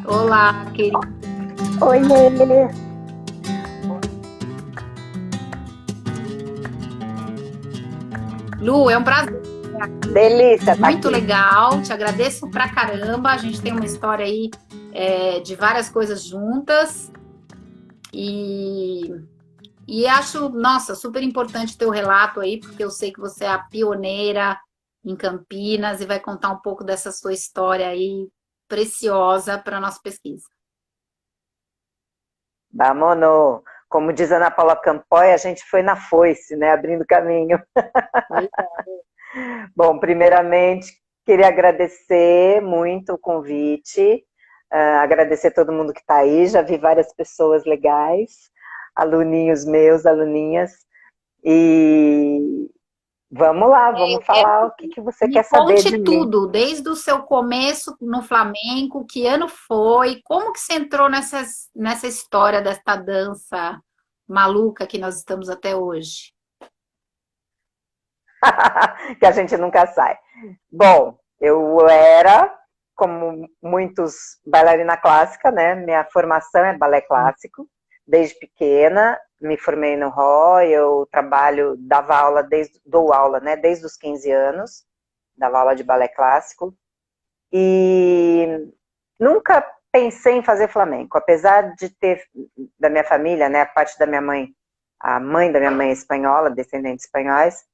Olá, querida. Oi, Lu, é um prazer. delícia tá Muito aqui. legal, te agradeço pra caramba. A gente tem uma história aí de várias coisas juntas e, e acho, nossa, super importante teu relato aí, porque eu sei que você é a pioneira em Campinas e vai contar um pouco dessa sua história aí preciosa para a nossa pesquisa. Vamono. Como diz a Ana Paula Campoy, a gente foi na foice, né? Abrindo caminho. Pois Bom, primeiramente, queria agradecer muito o convite, agradecer todo mundo que está aí, já vi várias pessoas legais, aluninhos meus, aluninhas, e vamos lá, eu vamos quero falar o que você me quer saber de conte mim. tudo, desde o seu começo no Flamengo, que ano foi, como que você entrou nessa história dessa dança maluca que nós estamos até hoje? Que a gente nunca sai. Bom, eu era, como muitos, bailarina clássica, né? Minha formação é balé clássico, desde pequena, me formei no Roy, eu trabalho, dou aula, né? Desde os 15 anos, dava aula de balé clássico, e nunca pensei em fazer flamenco, apesar de ter, da minha família, né? A parte da minha mãe, a mãe da minha mãe é espanhola, descendentes espanhóis,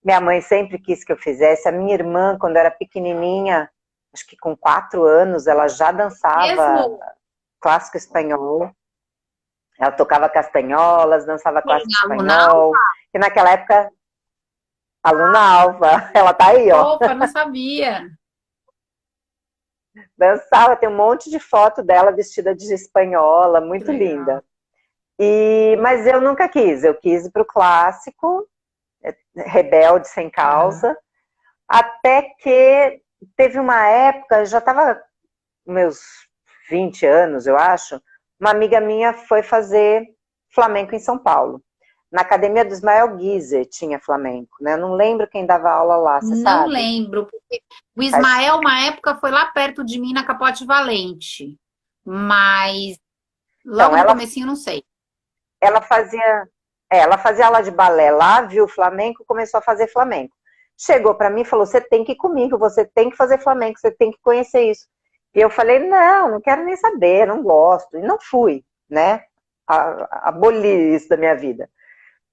minha mãe sempre quis que eu fizesse. A minha irmã, quando era pequenininha, acho que com 4 anos, ela já dançava Mesmo clássico espanhol. Ela tocava castanholas, dançava quem? clássico Aluna? espanhol. E naquela época, aluna alva, ela tá aí, ó. Opa, não sabia. Dançava, tem um monte de foto dela vestida de espanhola, Que muito legal. linda. Mas eu nunca quis. Eu quis ir pro clássico, rebelde sem Aham. causa. Até que teve uma época, já estava meus 20 anos, eu acho, uma amiga minha foi fazer flamenco em São Paulo. Na academia do Ismael Guiser tinha flamenco, né? Eu não lembro quem dava aula lá, você Não sabe? lembro, porque o Faz... Ismael, uma época, foi lá perto de mim na Capote Valente, mas logo Então, no comecinho não sei. ela fazia, ela fazia aula de balé lá, viu o flamenco, começou a fazer flamenco. Chegou para mim e falou: você tem que ir comigo, você tem que fazer flamenco, você tem que conhecer isso. E eu falei: não, não quero nem saber, não gosto. E não fui, né? Aboli isso da minha vida.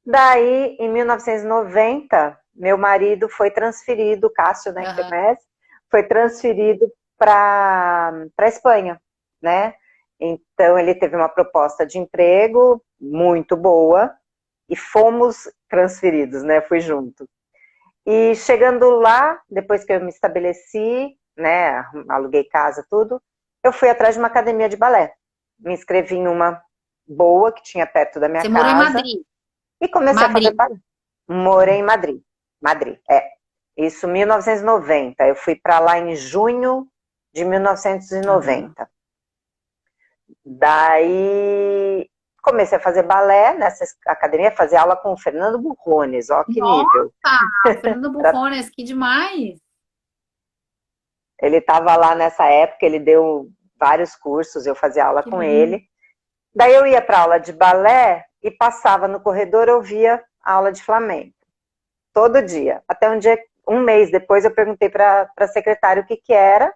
Daí, em 1990, meu marido foi transferido, Cássio, né, que você Aham. conhece, foi transferido para Espanha, né? Então, ele teve uma proposta de emprego muito boa e fomos transferidos, né? Fui junto. E chegando lá, depois que eu me estabeleci, né, aluguei casa, tudo, eu fui atrás de uma academia de balé. Me inscrevi em uma boa que tinha perto da minha Você morou em casa Madrid. e comecei a fazer Madrid. balé. Morei em Madrid. Madrid, é. Isso, 1990. Eu fui para lá em junho de Aham. 1990. Daí comecei a fazer balé nessa academia, fazer aula com o Fernando Burrones, ó que nível. Nossa, Fernando Bufones, que demais. Ele estava lá nessa época, ele deu vários cursos, eu fazia aula Que com lindo. ele. Daí eu ia para aula de balé e passava no corredor, eu via aula de flamenco. Todo dia. Até um dia, um mês depois, eu perguntei para a secretária o que era.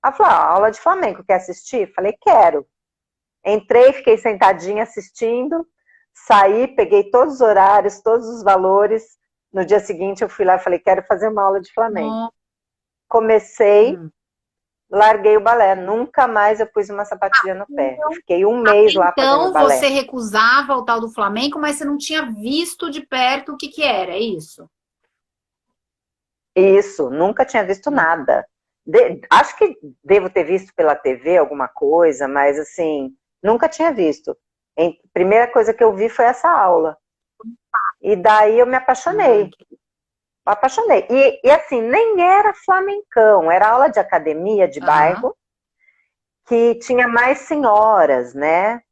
Ela falou: aula de flamenco, quer assistir? Falei: quero. Entrei, fiquei sentadinha assistindo, saí, peguei todos os horários, todos os valores. No dia seguinte, eu fui lá e falei: quero fazer uma aula de flamenco. Nossa. Comecei, larguei o balé. Nunca mais eu pus uma sapatilha no pé. Eu fiquei um mês lá fazendo Então você balé. recusava o tal do Flamengo, mas você não tinha visto de perto o que que era, é isso? Isso, nunca tinha visto nada. Acho que devo ter visto pela TV alguma coisa, mas assim, nunca tinha visto. Primeira coisa que eu vi foi essa aula. E daí eu me Ah, apaixonei. Apaixonei. E assim, nem era flamencão, era aula de academia de aham. bairro. que tinha mais senhoras, né?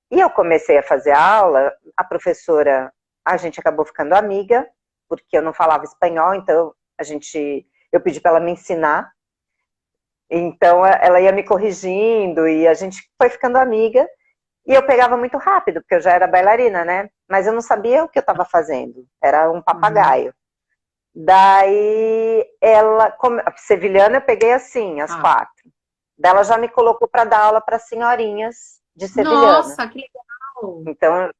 E eu comecei a fazer aula, a professora, a gente acabou ficando amiga, porque eu não falava espanhol, então eu pedi para ela me ensinar. Então ela ia me corrigindo e a gente foi ficando amiga. E eu pegava muito rápido, porque eu já era bailarina, né? Mas eu não sabia o que eu estava fazendo. Era um papagaio. Daí a sevilhana eu peguei assim, as 4. Daí ela já me colocou para dar aula para senhorinhas de sevilhana. Nossa, que legal! Então,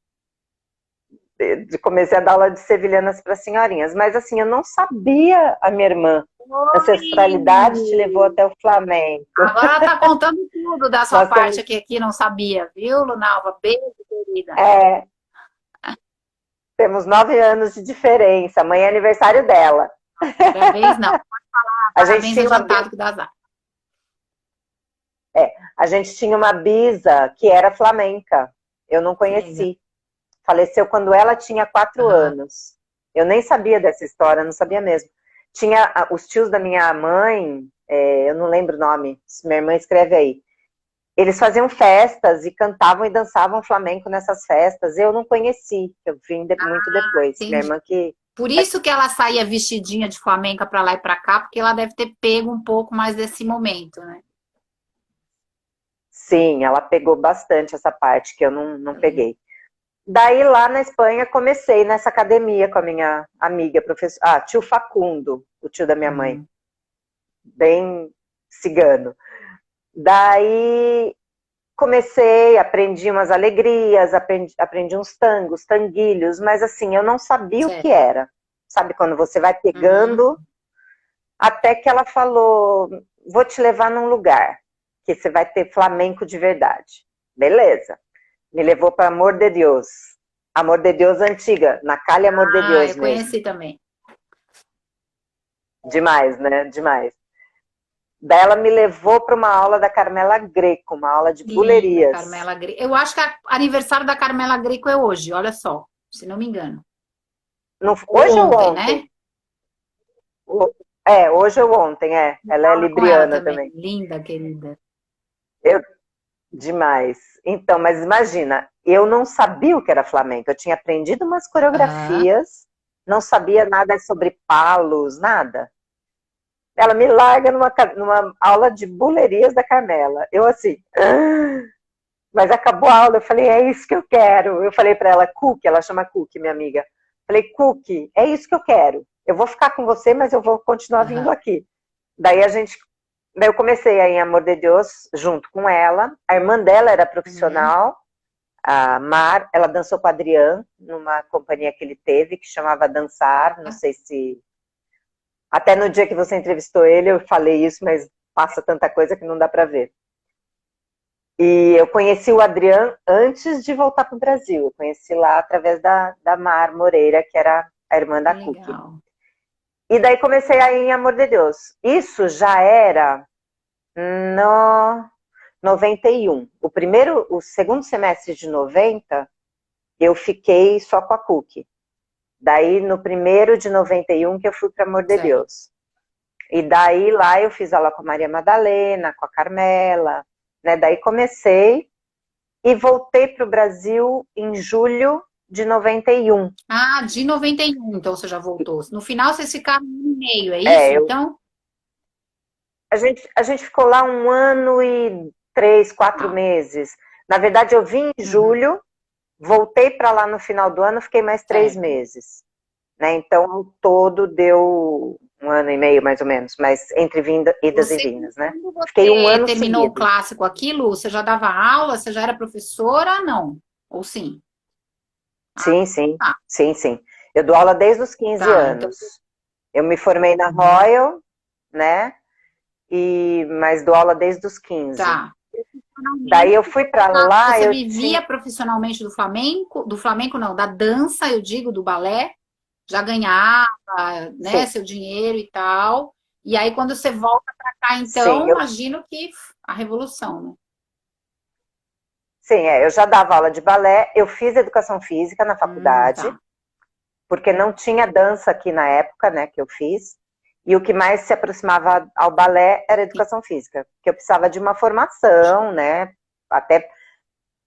comecei a dar aula de sevilhanas para senhorinhas. Mas assim, eu não sabia, a minha irmã. A ancestralidade te levou até o flamenco. Agora ela tá contando tudo da sua parte aqui, não sabia, viu, Lunalva? Beijo, querida. Temos 9 anos de diferença. Amanhã é aniversário dela. Parabéns, não. Pode falar, parabéns adiantado que dá azar. A gente tinha uma bisa que era flamenca. Eu não conheci. Faleceu quando ela tinha 4 anos. Eu nem sabia dessa história, não sabia mesmo. Tinha os tios da minha mãe, eu não lembro o nome, minha irmã escreve aí. Eles faziam festas e cantavam e dançavam flamenco nessas festas. Eu não conheci, eu vim muito depois. Entendi. Minha irmã que... Por isso que ela saía vestidinha de flamenca para lá e para cá, porque ela deve ter pego um pouco mais desse momento, né? Sim, ela pegou bastante essa parte que eu não peguei. Daí lá na Espanha comecei nessa academia com a minha amiga, professora, tio Facundo, o tio da minha mãe, bem cigano. Daí comecei, aprendi umas alegrias, aprendi uns tangos, tanguilhos, mas assim, eu não sabia o que era. Sabe quando você vai pegando, até que ela falou, vou te levar num lugar, que você vai ter flamenco de verdade. Beleza. Me levou para Amor de Deus. Amor de Deus antiga, na Calle Amor de Deus eu conheci também. Demais, né? Demais. Daí ela me levou para uma aula da Carmela Greco, uma aula de bulerias. Carmela Greco. Eu acho que o aniversário da Carmela Greco é hoje, olha só, se não me engano. Hoje ou ontem? Né? Hoje ou ontem, Ela é libriana também. Linda, querida. Demais. Então, mas imagina, eu não sabia o que era flamenco. Eu tinha aprendido umas coreografias, não sabia nada sobre palos, nada. Ela me larga numa aula de bulerias da Carmela. Eu assim, mas acabou a aula, eu falei, é isso que eu quero. Eu falei para ela, Cookie, ela chama Cookie, minha amiga. Falei, Cookie, é isso que eu quero. Eu vou ficar com você, mas eu vou continuar vindo aqui. Daí eu comecei aí em Amor de Deus junto com ela. A irmã dela era profissional, a Mar, ela dançou com o Adriano numa companhia que ele teve, que chamava Dançar, não sei se... Até no dia que você entrevistou ele, eu falei isso, mas passa tanta coisa que não dá para ver. E eu conheci o Adriano antes de voltar para o Brasil. Eu conheci lá através da Mar Moreira, que era a irmã da Cookie. E daí comecei aí em Amor de Deus. Isso já era no 91. O segundo semestre de 90, eu fiquei só com a Cookie. Daí no primeiro de 91 que eu fui para Amor de Deus. E daí lá eu fiz aula com a Maria Madalena, com a Carmela, né? Daí comecei e voltei para o Brasil em julho de 91. De 91, então você já voltou. No final vocês ficaram um ano e meio, é isso? Então? A gente ficou lá 1 ano e 3, 4 meses. Na verdade, eu vim em julho, voltei para lá no final do ano, fiquei mais 3 meses. Né? Então, ao todo deu 1 ano e meio, mais ou menos, mas entre idas e vindas, né? Fiquei 1 ano terminou seguido. O clássico aqui, Lu? Você já dava aula? Você já era professora? Não? Ou sim? Sim. Sim. Eu dou aula desde os 15 anos. Então... Eu me formei na Royal, né? Mas dou aula desde os 15. Daí eu fui para lá... Você vivia profissionalmente do flamenco não, da dança, eu digo, do balé, já ganhava, né, seu dinheiro e tal. E aí quando você volta para cá, então, imagino que a revolução, né? Sim, eu já dava aula de balé, eu fiz educação física na faculdade, porque não tinha dança aqui na época, né, que eu fiz. E o que mais se aproximava ao balé era a educação física, porque eu precisava de uma formação, né? Até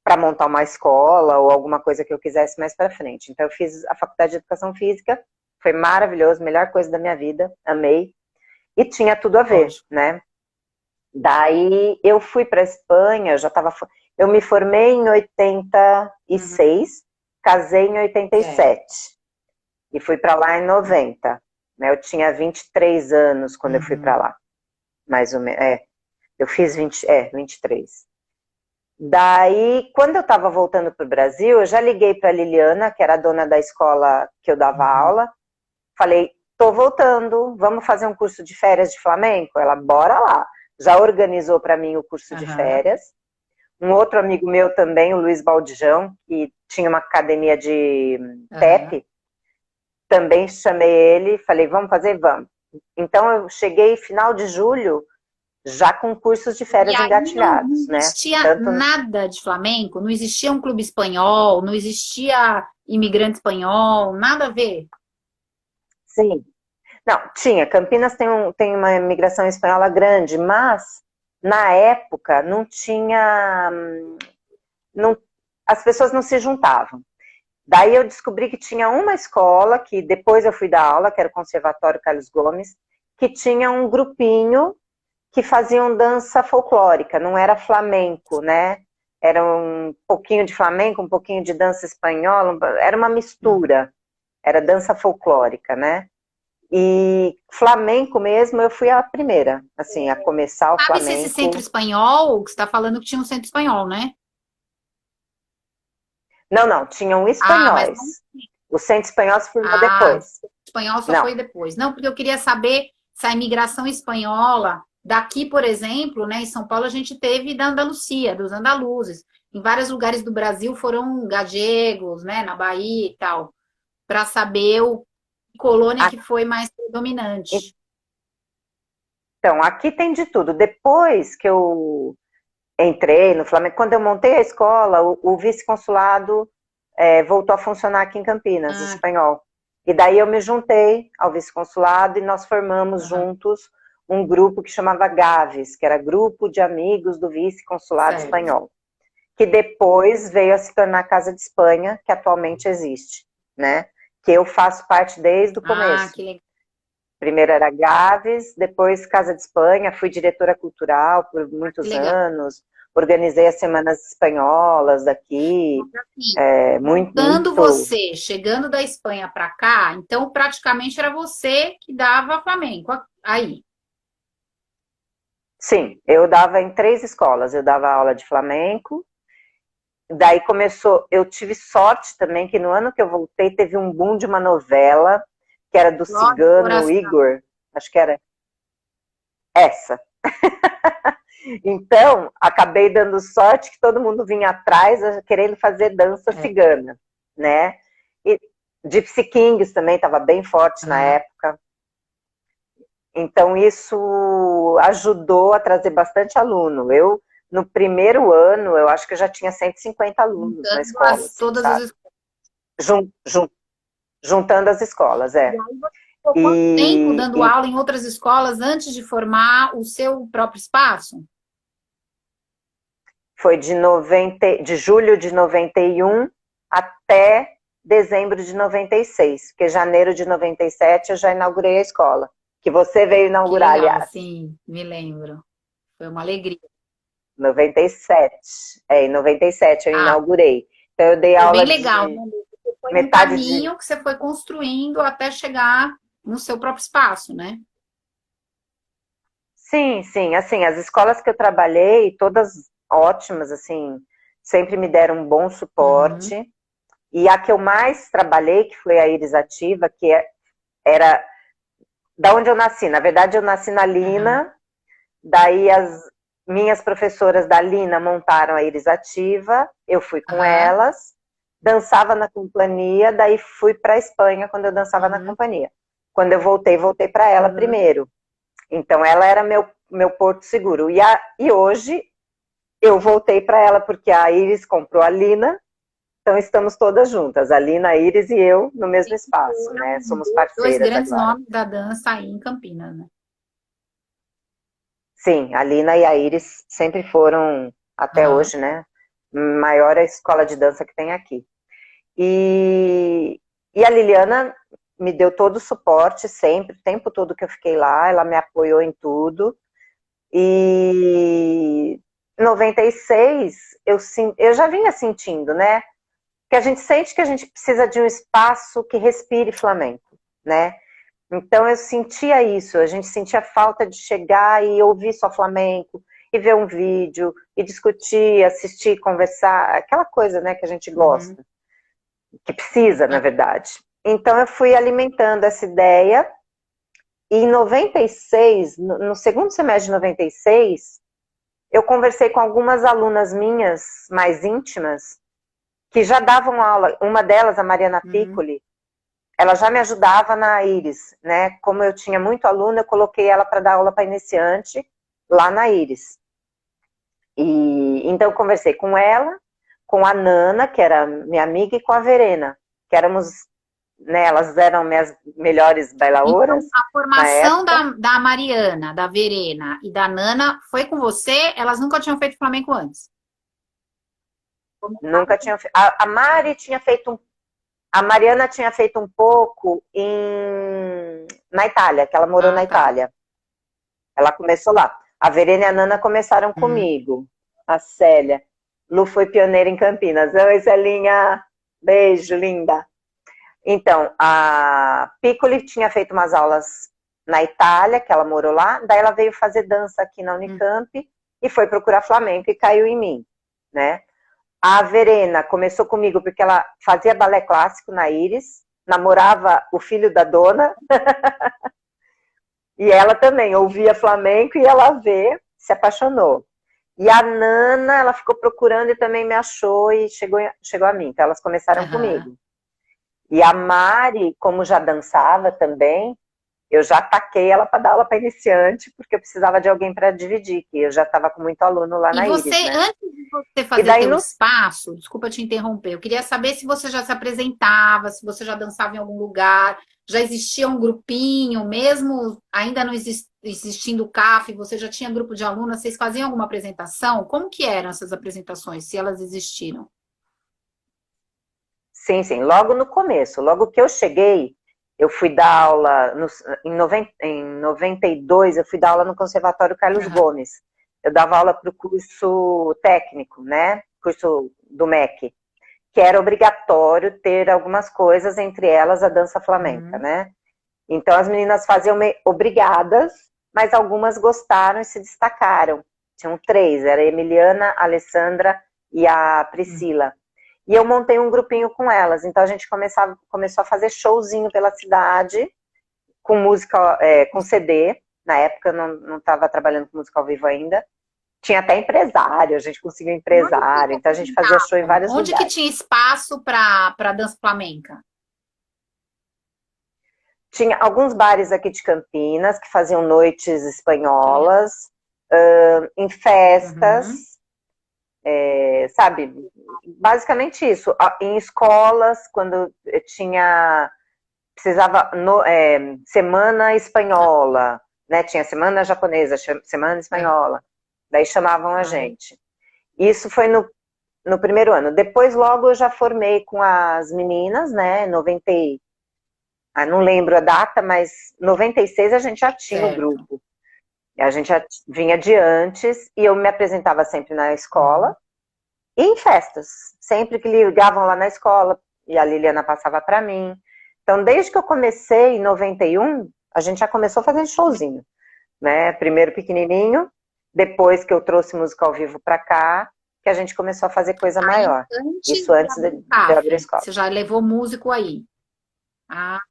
para montar uma escola ou alguma coisa que eu quisesse mais para frente. Então eu fiz a faculdade de educação física, foi maravilhoso, melhor coisa da minha vida, amei. E tinha tudo a ver, né? Daí eu fui para a Espanha, eu me formei em 86, casei em 87 e fui para lá em 90. Né? Eu tinha 23 anos quando eu fui para lá, mais ou menos. Eu fiz 23. Daí, quando eu estava voltando para o Brasil, eu já liguei para a Liliana, que era a dona da escola que eu dava aula, falei, tô voltando, vamos fazer um curso de férias de flamenco? Ela, bora lá. Já organizou para mim o curso de férias. Um outro amigo meu também, o Luiz Baldijão, que tinha uma academia de TEP, também chamei ele e falei, vamos fazer? Vamos. Então eu cheguei final de julho, já com cursos de férias engatilhados, não existia nada de flamenco? Não existia um clube espanhol? Não existia imigrante espanhol? Nada a ver? Sim. Não, tinha. Campinas tem uma imigração espanhola grande, mas na época não tinha... as pessoas não se juntavam. Daí eu descobri que tinha uma escola, que depois eu fui dar aula, que era o Conservatório Carlos Gomes, que tinha um grupinho que faziam dança folclórica, não era flamenco, né? Era um pouquinho de flamenco, um pouquinho de dança espanhola, era uma mistura, era dança folclórica, né? E flamenco mesmo, eu fui a primeira, assim, a começar o flamenco. Sabe esse centro espanhol, que você está falando que tinha um centro espanhol, né? Não, tinham espanhóis. O centro espanhol se formou depois. O espanhol só foi depois. Não, porque eu queria saber se a imigração espanhola, daqui, por exemplo, né, em São Paulo a gente teve da Andalucia, dos andaluzes. Em vários lugares do Brasil foram gallegos, né, na Bahia e tal, para saber o colônia que foi mais predominante. Então, aqui tem de tudo. Depois que eu entrei no Flamengo, quando eu montei a escola, o vice-consulado voltou a funcionar aqui em Campinas, espanhol. E daí eu me juntei ao vice-consulado e nós formamos juntos um grupo que chamava GAVES, que era Grupo de Amigos do Vice-Consulado Espanhol, que depois veio a se tornar Casa de Espanha, que atualmente existe, né? Que eu faço parte desde o começo. Que legal. Primeiro era GAVES, depois Casa de Espanha, fui diretora cultural por muitos anos, organizei as semanas espanholas daqui. Quando você, chegando da Espanha para cá, então praticamente era você que dava flamenco aí. Sim, eu dava em 3 escolas, eu dava aula de flamenco, daí começou, eu tive sorte também que no ano que eu voltei teve um boom de uma novela, que era do cigano Igor, acho que era essa. Então, acabei dando sorte que todo mundo vinha atrás querendo fazer dança cigana, né? E Gypsy Kings também estava bem forte na época. Então, isso ajudou a trazer bastante aluno. Eu, no primeiro ano, eu acho que eu já tinha 150 alunos na escola. Assim, todas as escolas. Juntando as escolas, E aí você ficou quanto tempo dando aula em outras escolas antes de formar o seu próprio espaço? Foi de julho de 91 até dezembro de 96, porque janeiro de 97 eu já inaugurei a escola, que você veio inaugurar, aliás. Sim, me lembro. Foi uma alegria. 97. Em 97 eu inaugurei. Então eu dei aula bem legal, né? Foi um caminho que você foi construindo até chegar no seu próprio espaço, né? Sim, assim, as escolas que eu trabalhei, todas ótimas, assim, sempre me deram um bom suporte, e a que eu mais trabalhei, que foi a Iris Ativa, que era da onde eu nasci, na verdade eu nasci na Lina, daí as minhas professoras da Lina montaram a Iris Ativa, eu fui com elas, dançava na companhia, daí fui para a Espanha quando eu dançava na companhia. Quando eu voltei para ela primeiro. Então ela era meu porto seguro. E hoje eu voltei para ela porque a Iris comprou a Lina, Então estamos todas juntas, a Lina, a Iris e eu no mesmo espaço, né? Somos Dois parceiras grandes agora. nomes da dança aí em Campinas, né? Sim, a Lina e a Iris sempre foram, até Aham. hoje, né? Maior escola de dança que tem aqui. E a Liliana me deu todo o suporte sempre, o tempo todo que eu fiquei lá, ela me apoiou em tudo. E em 96 eu já vinha sentindo, né? Que a gente sente que a gente precisa de um espaço que respire flamenco, né? Então eu sentia isso, a gente sentia falta de chegar e ouvir só flamenco, e ver um vídeo, e discutir, assistir, conversar, aquela coisa, né, que a gente Uhum. gosta, que precisa, na verdade. Então eu fui alimentando essa ideia, e em 96, no segundo semestre de 96, eu conversei com algumas alunas minhas, mais íntimas, que já davam aula, uma delas, a Mariana Uhum. Piccoli, ela já me ajudava na Iris, né? Como eu tinha muito aluno, eu coloquei ela para dar aula para iniciante lá na Iris. E então eu conversei com ela, com a Nana, que era minha amiga, e com a Verena, que éramos, né? Elas eram minhas melhores bailaoras Então, a na formação época. da Mariana, da Verena e da Nana foi com você? Elas nunca tinham feito flamenco antes? Nunca tinha. A Mari tinha feito um. A Mariana tinha feito um pouco na Itália, que ela morou Ah, na tá. Itália. Ela começou lá. A Verena e a Nana começaram Uhum. comigo. A Célia. Lu foi pioneira em Campinas. Oi, Celinha. Beijo, linda. Então, a Piccoli tinha feito umas aulas na Itália, que ela morou lá. Daí ela veio fazer dança aqui na Uhum. Unicamp e foi procurar flamenco e caiu em mim, né? A Verena começou comigo porque ela fazia balé clássico na Iris, namorava o filho da dona, e ela também ouvia flamenco e ela vê, se apaixonou. E a Nana, ela ficou procurando e também me achou e chegou a mim. Então elas começaram Aham. comigo. E a Mari, como já dançava também, eu já taquei ela para dar aula para iniciante, porque eu precisava de alguém para dividir, que eu já estava com muito aluno lá E na você, Iris, né? antes de você E fazer daí teu no espaço, desculpa te interromper, eu queria saber se você já se apresentava, se você já dançava em algum lugar, já existia um grupinho, mesmo ainda não existindo o CAF, você já tinha grupo de alunas, vocês faziam alguma apresentação? Como que eram essas apresentações, se elas existiram? Sim, sim, logo no começo, logo que eu cheguei, eu fui dar aula, em 92, eu fui dar aula no Conservatório Carlos Aham. Gomes. Eu dava aula para o curso técnico, né? Curso do MEC, que era obrigatório ter algumas coisas, entre elas a dança flamenca, Uhum. né? Então as meninas faziam obrigadas, mas algumas gostaram e se destacaram. Tinham três, era a Emiliana, a Alessandra e a Priscila. E eu montei um grupinho com elas. Então a gente começou a fazer showzinho pela cidade, com música, com CD. Na época eu não estava trabalhando com música ao vivo ainda. Tinha até empresário, a gente conseguiu E onde que vocês empresário. se Então a gente fazia show em apresentavam? vários Onde que lugares. tinha espaço para dança flamenca? Tinha alguns bares aqui de Campinas que faziam noites espanholas, em Uhum. festas, sabe? Basicamente isso. Em escolas, quando tinha precisava semana espanhola, né? Tinha semana japonesa, semana espanhola. Daí chamavam a Ai, gente. Isso foi no primeiro ano. Depois, logo, eu já formei com as meninas, né? 90, não lembro a data, mas 96 a gente já tinha o certo. grupo. A gente já vinha de antes e eu me apresentava sempre na Uhum. escola e em festas. Sempre que ligavam lá na escola e a Liliana passava para mim. Então, desde que eu comecei em 91, a gente já começou fazendo showzinho, né? Primeiro pequenininho, depois que eu trouxe música ao vivo para cá, que a gente começou a fazer coisa Aí, maior. antes Isso de antes abrir o de eu abrir a CAF, escola. você já levou músico aí? Ah,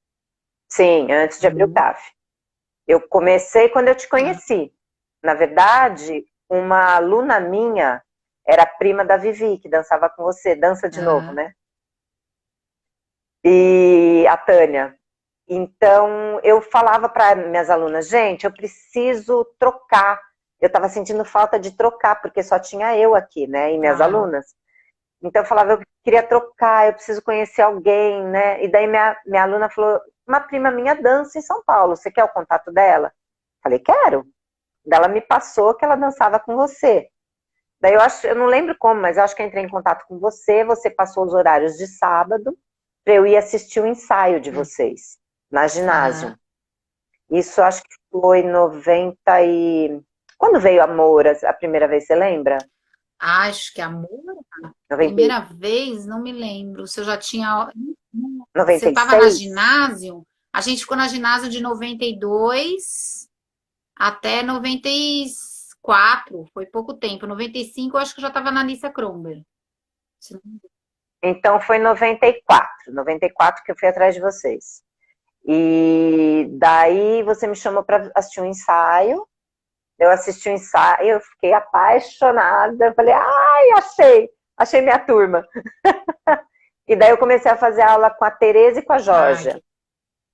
Sim, antes de abrir o uhum. CAF. Eu comecei quando eu te Ah, conheci. Na verdade, uma aluna minha era prima da Vivi, que dançava com você, dança de novo, aham. né? E a Tânia. Então, eu falava para minhas alunas, gente, eu preciso trocar. Eu estava sentindo falta de trocar, porque só tinha eu aqui, né? E minhas Tá. alunas. Então, eu falava, eu queria trocar, eu preciso conhecer alguém, né? E daí minha aluna falou, uma prima minha dança em São Paulo, você quer o contato dela? Falei, quero. Daí ela me passou que ela dançava com você. Daí eu não lembro como, mas eu acho que eu entrei em contato com você, você passou os horários de sábado para eu ir assistir o ensaio de vocês, na ginásio. Isso acho que foi 90 e... Quando veio a Moura a primeira vez, você lembra? Acho que amor, 90... primeira vez, não me lembro. Se eu já tinha. Você estava na 96? ginásio? A gente ficou na ginásio de 92 até 94, foi pouco tempo. 95 eu acho que eu já estava na Alicia Kromber. Então foi 94 que eu fui atrás de vocês. E daí você me chamou para assistir um ensaio. Eu assisti o ensaio, eu fiquei apaixonada. Eu falei, ai, achei minha turma. E daí eu comecei a fazer aula com a Tereza e com a Jorge,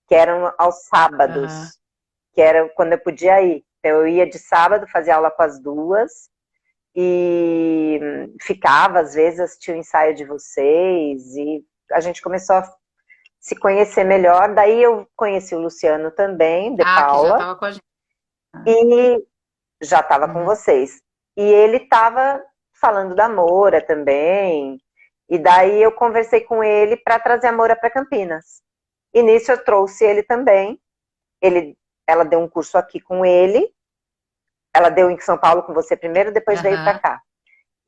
que eram aos sábados, que era quando eu podia ir. Então eu ia de sábado, fazia aula com as duas, e ficava, às vezes, assistia o ensaio de vocês, e a gente começou a se conhecer melhor. Daí eu conheci o Luciano também, de Paula. Que já estava com a gente. E já estava com vocês. E ele estava falando da Moura também. E daí eu conversei com ele para trazer a Moura para Campinas. E nisso eu trouxe ele também. Ela deu um curso aqui com ele. Ela deu em São Paulo com você primeiro, depois veio para cá.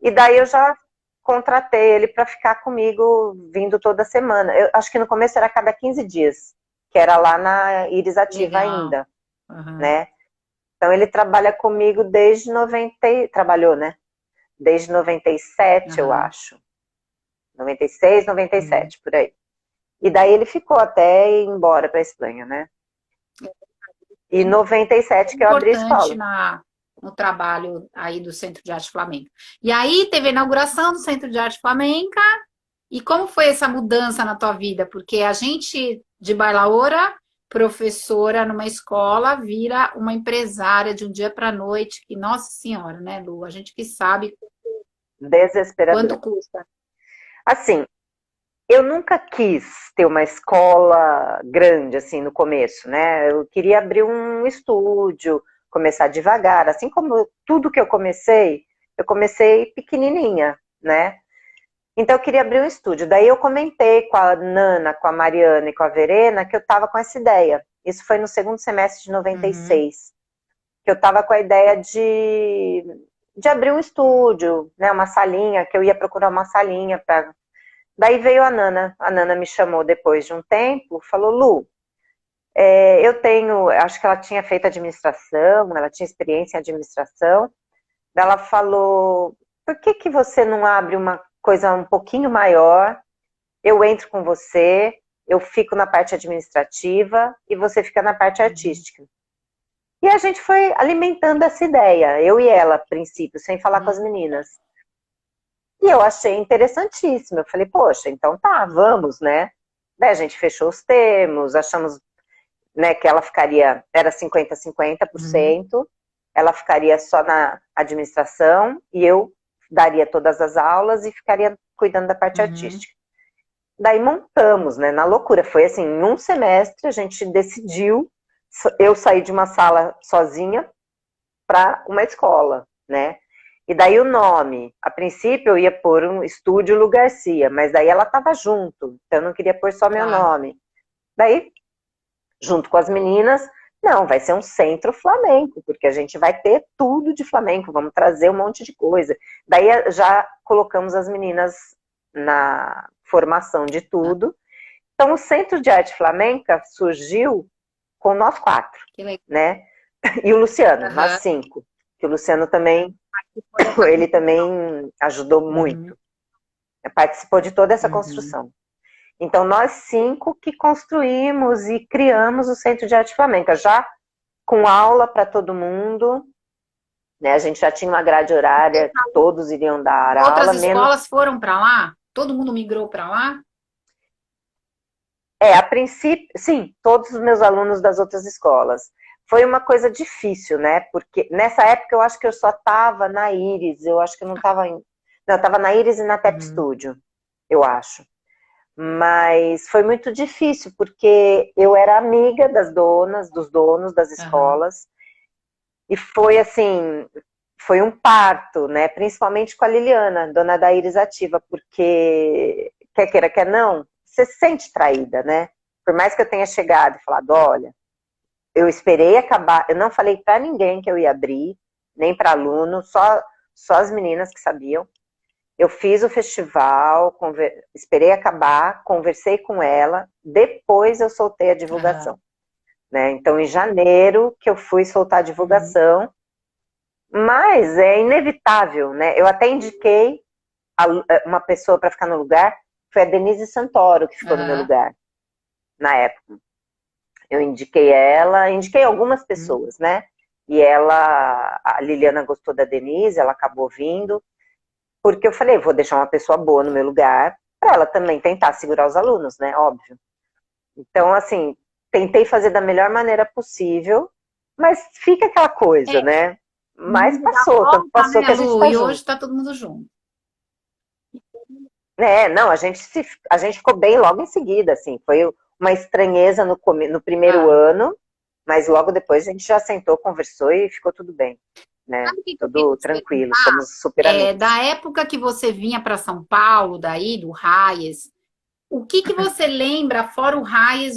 E daí eu já contratei ele para ficar comigo, vindo toda semana. Eu acho que no começo era a cada 15 dias, que era lá na Iris Ativa ainda, né? Então ele trabalha comigo desde 90, trabalhou, né? Desde 97, eu acho. 96, 97, por aí. E daí ele ficou até ir embora para a Espanha, né? E 97 que eu abri a escola. No trabalho aí do Centro de Arte Flamenca. E aí teve a inauguração do Centro de Arte Flamenca. E como foi essa mudança na tua vida? Porque a gente, de bailaora, professora numa escola, vira uma empresária de um dia para a noite. Que, nossa senhora, né, Lu? A gente que sabe desesperador. Quanto custa. Assim, eu nunca quis ter uma escola grande, assim, no começo, né? Eu queria abrir um estúdio, começar devagar, assim como tudo que eu comecei pequenininha, né? Então eu queria abrir um estúdio. Daí eu comentei com a Nana, com a Mariana e com a Verena que eu tava com essa ideia. Isso foi no segundo semestre de 96. Que eu tava com a ideia de abrir um estúdio, né? Uma salinha, que eu ia procurar uma salinha para... Daí veio a Nana me chamou depois de um tempo, falou, Lu, acho que ela tinha feito administração, ela tinha experiência em administração. Ela falou, por que você não abre uma coisa um pouquinho maior? Eu entro com você, eu fico na parte administrativa e você fica na parte artística. E a gente foi alimentando essa ideia, eu e ela, a princípio, sem falar com as meninas. E eu achei interessantíssimo. Eu falei, poxa, então tá, vamos, né? Daí a gente fechou os termos, achamos, né, que ela ficaria, era 50-50%, ela ficaria só na administração e eu daria todas as aulas e ficaria cuidando da parte artística. Daí montamos, né, na loucura, foi assim, em um semestre a gente decidiu, eu saí de uma sala sozinha para uma escola, né, e daí o nome, a princípio eu ia pôr um Estúdio Lu Garcia, mas daí ela estava junto, então eu não queria pôr só meu nome. Daí junto com as meninas, não, vai ser um centro flamenco, porque a gente vai ter tudo de flamenco, vamos trazer um monte de coisa. Daí já colocamos as meninas na formação de tudo. Então o Centro de Arte Flamenca surgiu com nós 4, né? E o Luciano, nós 5. Que o Luciano também, ele também ajudou muito. Participou de toda essa construção. Então, nós 5 que construímos e criamos o Centro de Arte Flamenca, já com aula para todo mundo, né? A gente já tinha uma grade horária, que todos iriam dar aula. Outras escolas foram para lá? Todo mundo migrou para lá? A princípio, sim, todos os meus alunos das outras escolas. Foi uma coisa difícil, né? Porque nessa época eu acho que eu só estava na Iris, eu acho que eu não estava... Não, eu estava na Iris e na Tep Studio. eu acho. Mas foi muito difícil, porque eu era amiga das donas, dos donos das Aham. escolas, e foi assim, foi um parto, né? Principalmente com a Liliana, dona da Iris Ativa, porque quer queira, quer não, você se sente traída, né? Por mais que eu tenha chegado e falado, olha, eu esperei acabar, eu não falei para ninguém que eu ia abrir, nem para aluno, só as meninas que sabiam. Eu fiz o festival, esperei acabar, conversei com ela, depois eu soltei a Aham. divulgação, né? Então, em janeiro que eu fui soltar a Uhum. divulgação, mas é inevitável, né? Eu até indiquei uma pessoa para ficar no lugar, foi a Denise Santoro que ficou no meu Aham. lugar, na época. Eu indiquei ela, indiquei algumas Uhum. pessoas, né? E ela, a Liliana gostou da Denise, ela acabou vindo, porque eu falei, vou deixar uma pessoa boa no meu lugar, para ela também tentar segurar os alunos, né? Óbvio. Então, assim, tentei fazer da melhor maneira possível, mas fica aquela É, coisa, né? o Mas mundo dá passou, tanto volta, passou né, que a gente Lu? está E hoje junto. tá todo mundo junto. É, não, a gente ficou bem logo em seguida, assim, foi uma estranheza no primeiro Ah, ano, mas logo depois a gente já sentou, conversou e ficou tudo bem, né? sabe o que que eu queria Tudo te tranquilo, perguntar? somos super amigos. Da época que você vinha para São Paulo, daí, do Raies, o que que você lembra, fora o Raies,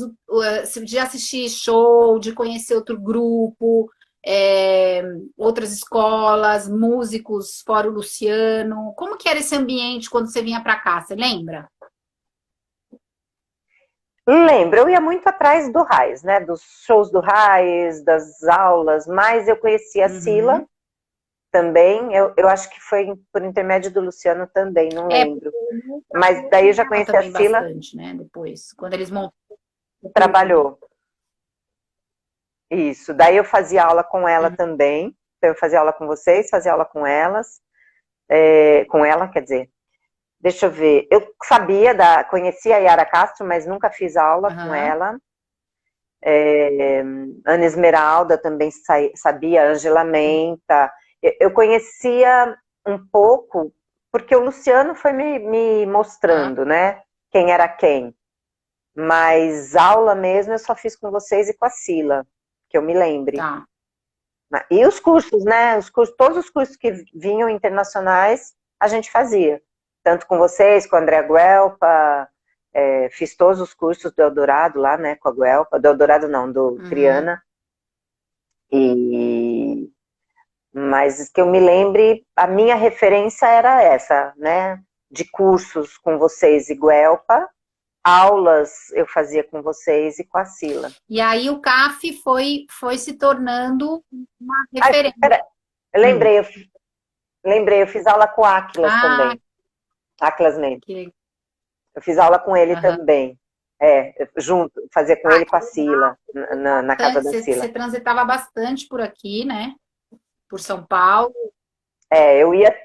de assistir show, de conhecer outro grupo, é, outras escolas, músicos, fora o Luciano? Como que era esse ambiente quando você vinha para cá, você lembra? Lembro, eu ia muito atrás do Raiz, né? Dos shows do Raiz, das aulas, mas eu conheci a Sila Uhum. também, eu acho que foi por intermédio do Luciano também, não É, porque lembro. o Lu Mas trabalhou daí eu com já ela conheci a também Sila, bastante, né? Depois, quando eles montaram o clube, né? trabalhou. Isso, daí eu fazia aula com ela Uhum. também. Então eu fazia aula com vocês, fazia aula com elas, com ela, quer dizer. Deixa eu ver. Eu sabia conhecia a Yara Castro, mas nunca fiz aula com Aham. ela. Ana Esmeralda também sabia, Angela Menta. Eu conhecia um pouco, porque o Luciano foi me Aham. mostrando, né? Quem era quem. Mas aula mesmo eu só fiz com vocês e com a Sila, que eu me lembre. Tá. E os cursos, né? Todos os cursos que vinham internacionais, a gente fazia. Tanto com vocês, com a André Guelpa, fiz todos os cursos do Eldorado lá, né? Com a Guelpa. Do Eldorado não, do Uhum. Triana. E, mas que eu me lembre, a minha referência era essa, né? De cursos com vocês e Guelpa, aulas eu fazia com vocês e com a Sila. E aí o CAF foi se tornando uma Ai, referência. pera, eu Hum. lembrei, eu fiz aula com o Atlas Ah, também. Atlas Mendes. que legal. Eu fiz aula com ele Aham. também. Junto, fazia com Ah, ele e com a que legal. Sila, na casa da Você Sila. transitava bastante por aqui, né? Por São Paulo. Eu ia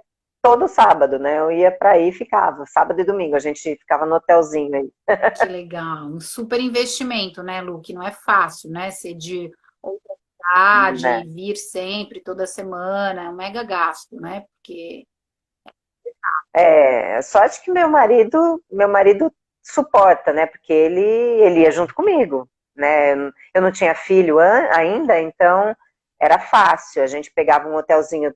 todo sábado, né? Eu ia para aí e ficava. Sábado e domingo, a gente ficava no hotelzinho aí. Que legal. Um super investimento, né, Lu? Que não é fácil, né? Ser de outra cidade Né? e vir sempre, toda semana. É um mega gasto, né? Porque. Sorte que meu marido suporta, né? Porque ele ia junto comigo, né? Eu não tinha filho ainda, então era fácil. A gente pegava um hotelzinho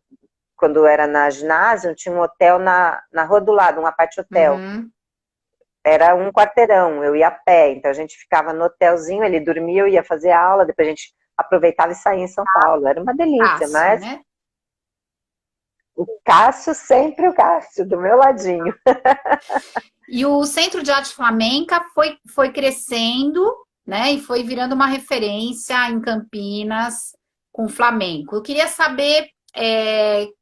quando era na ginásio, tinha um hotel na rua do lado, um apart hotel. Uhum. Era um quarteirão, eu ia a pé, então a gente ficava no hotelzinho, ele dormia, eu ia fazer aula, depois a gente aproveitava e saía em São Paulo. Era uma delícia, Fácil, mas né? o Cássio, sempre o Cássio, do meu ladinho. E o Centro de Arte Flamenca foi crescendo, né? E foi virando uma referência em Campinas com o flamenco. Eu queria saber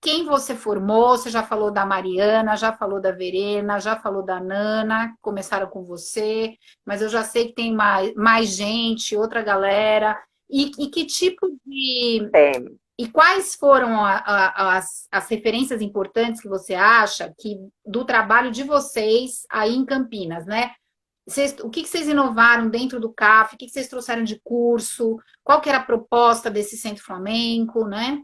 quem você formou. Você já falou da Mariana, já falou da Verena, já falou da Nana, começaram com você, mas eu já sei que tem mais gente, outra galera. E que tipo de Tem. e quais foram as referências importantes que você acha que do trabalho de vocês aí em Campinas, né? O que vocês inovaram dentro do CAF? O que vocês trouxeram de curso? Qual que era a proposta desse Centro Flamenco, né?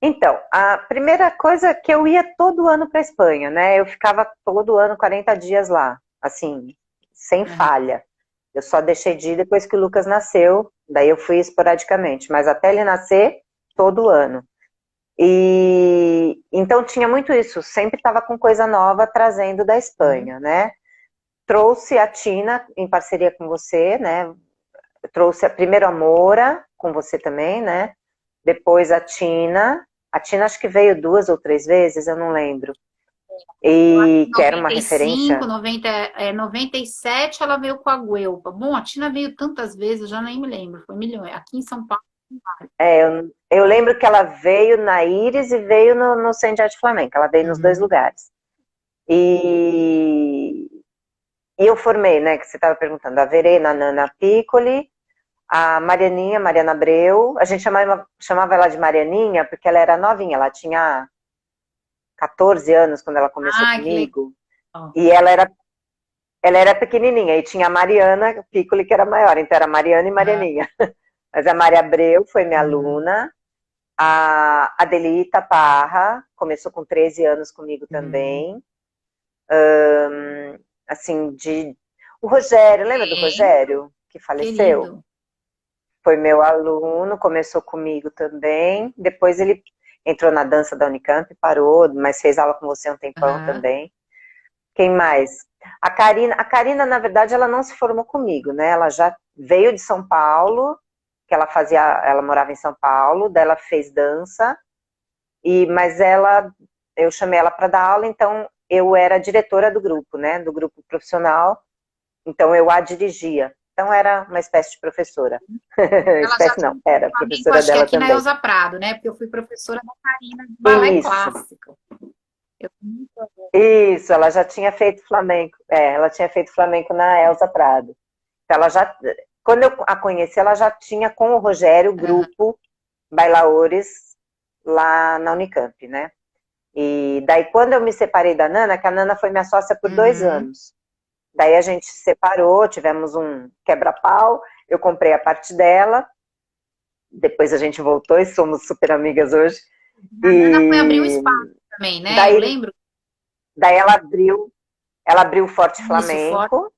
Então, a primeira coisa é que eu ia todo ano para a Espanha, né? Eu ficava todo ano 40 dias lá, assim, sem Aham. falha. Eu só deixei de ir depois que o Lucas nasceu, daí eu fui esporadicamente, mas até ele nascer, todo ano. E então tinha muito isso, sempre estava com coisa nova trazendo da Uhum. Espanha, né? Trouxe a Tina em parceria com você, né? Eu trouxe primeiro a Moura com você também, né? Depois a Tina. A Tina acho que veio 2 ou 3 vezes, eu não lembro. Eu acho que E em que era uma 95, referência. 97, ela veio com a Guelpa. Bom, a Tina veio tantas vezes, eu já nem me lembro, foi milhões. Aqui em São Paulo, Eu lembro que ela veio na Iris e veio no Centro de Arte Flamenca. Ela veio nos dois uhum. lugares. E, e eu formei, né, que você estava perguntando, a Verena, a Nana Piccoli, a Marianinha, Mariana Abreu. A gente chamava ela de Marianinha porque ela era novinha, ela tinha 14 anos quando ela começou Ai, que comigo. legal. E ela era pequenininha. E tinha a Mariana Piccoli, que era maior. Então era Mariana e Aham. Marianinha. Mas a Maria Abreu foi minha Uhum. aluna. A Adelita Parra começou com 13 anos comigo Uhum. também. Assim, o Rogério, lembra do Sim, Rogério, que faleceu? querido. Foi meu aluno, começou comigo também. Depois ele entrou na dança da Unicamp, parou, mas fez aula com você um tempão Aham. também. Quem mais? A Karina, na verdade, ela não se formou comigo, né? Ela já veio de São Paulo, que ela morava em São Paulo, daí ela fez dança, mas eu chamei ela para dar aula, então eu era diretora do grupo, né? Do grupo profissional, então eu a dirigia. Então era uma espécie de professora. Ela já Espécie não, tinha feito era flamenco, professora acho que dela aqui na também. Elza Prado, né? Porque eu fui professora da Karina de balé Isso, clássico. Eu nunca- isso, ela já tinha feito flamenco. Ela tinha feito flamenco na Elza Prado. Então, quando eu a conheci, ela já tinha com o Rogério o Aham. grupo Bailaores lá na Unicamp, né? E daí, quando eu me separei da Nana, que a Nana foi minha sócia por dois Uhum. anos. Daí a gente se separou, tivemos um quebra-pau, eu comprei a parte dela, depois a gente voltou e somos super amigas hoje. A Nana foi abrir um E espaço também, né? Eu daí, lembro daí ela abriu o Forte isso, forte. Flamenco,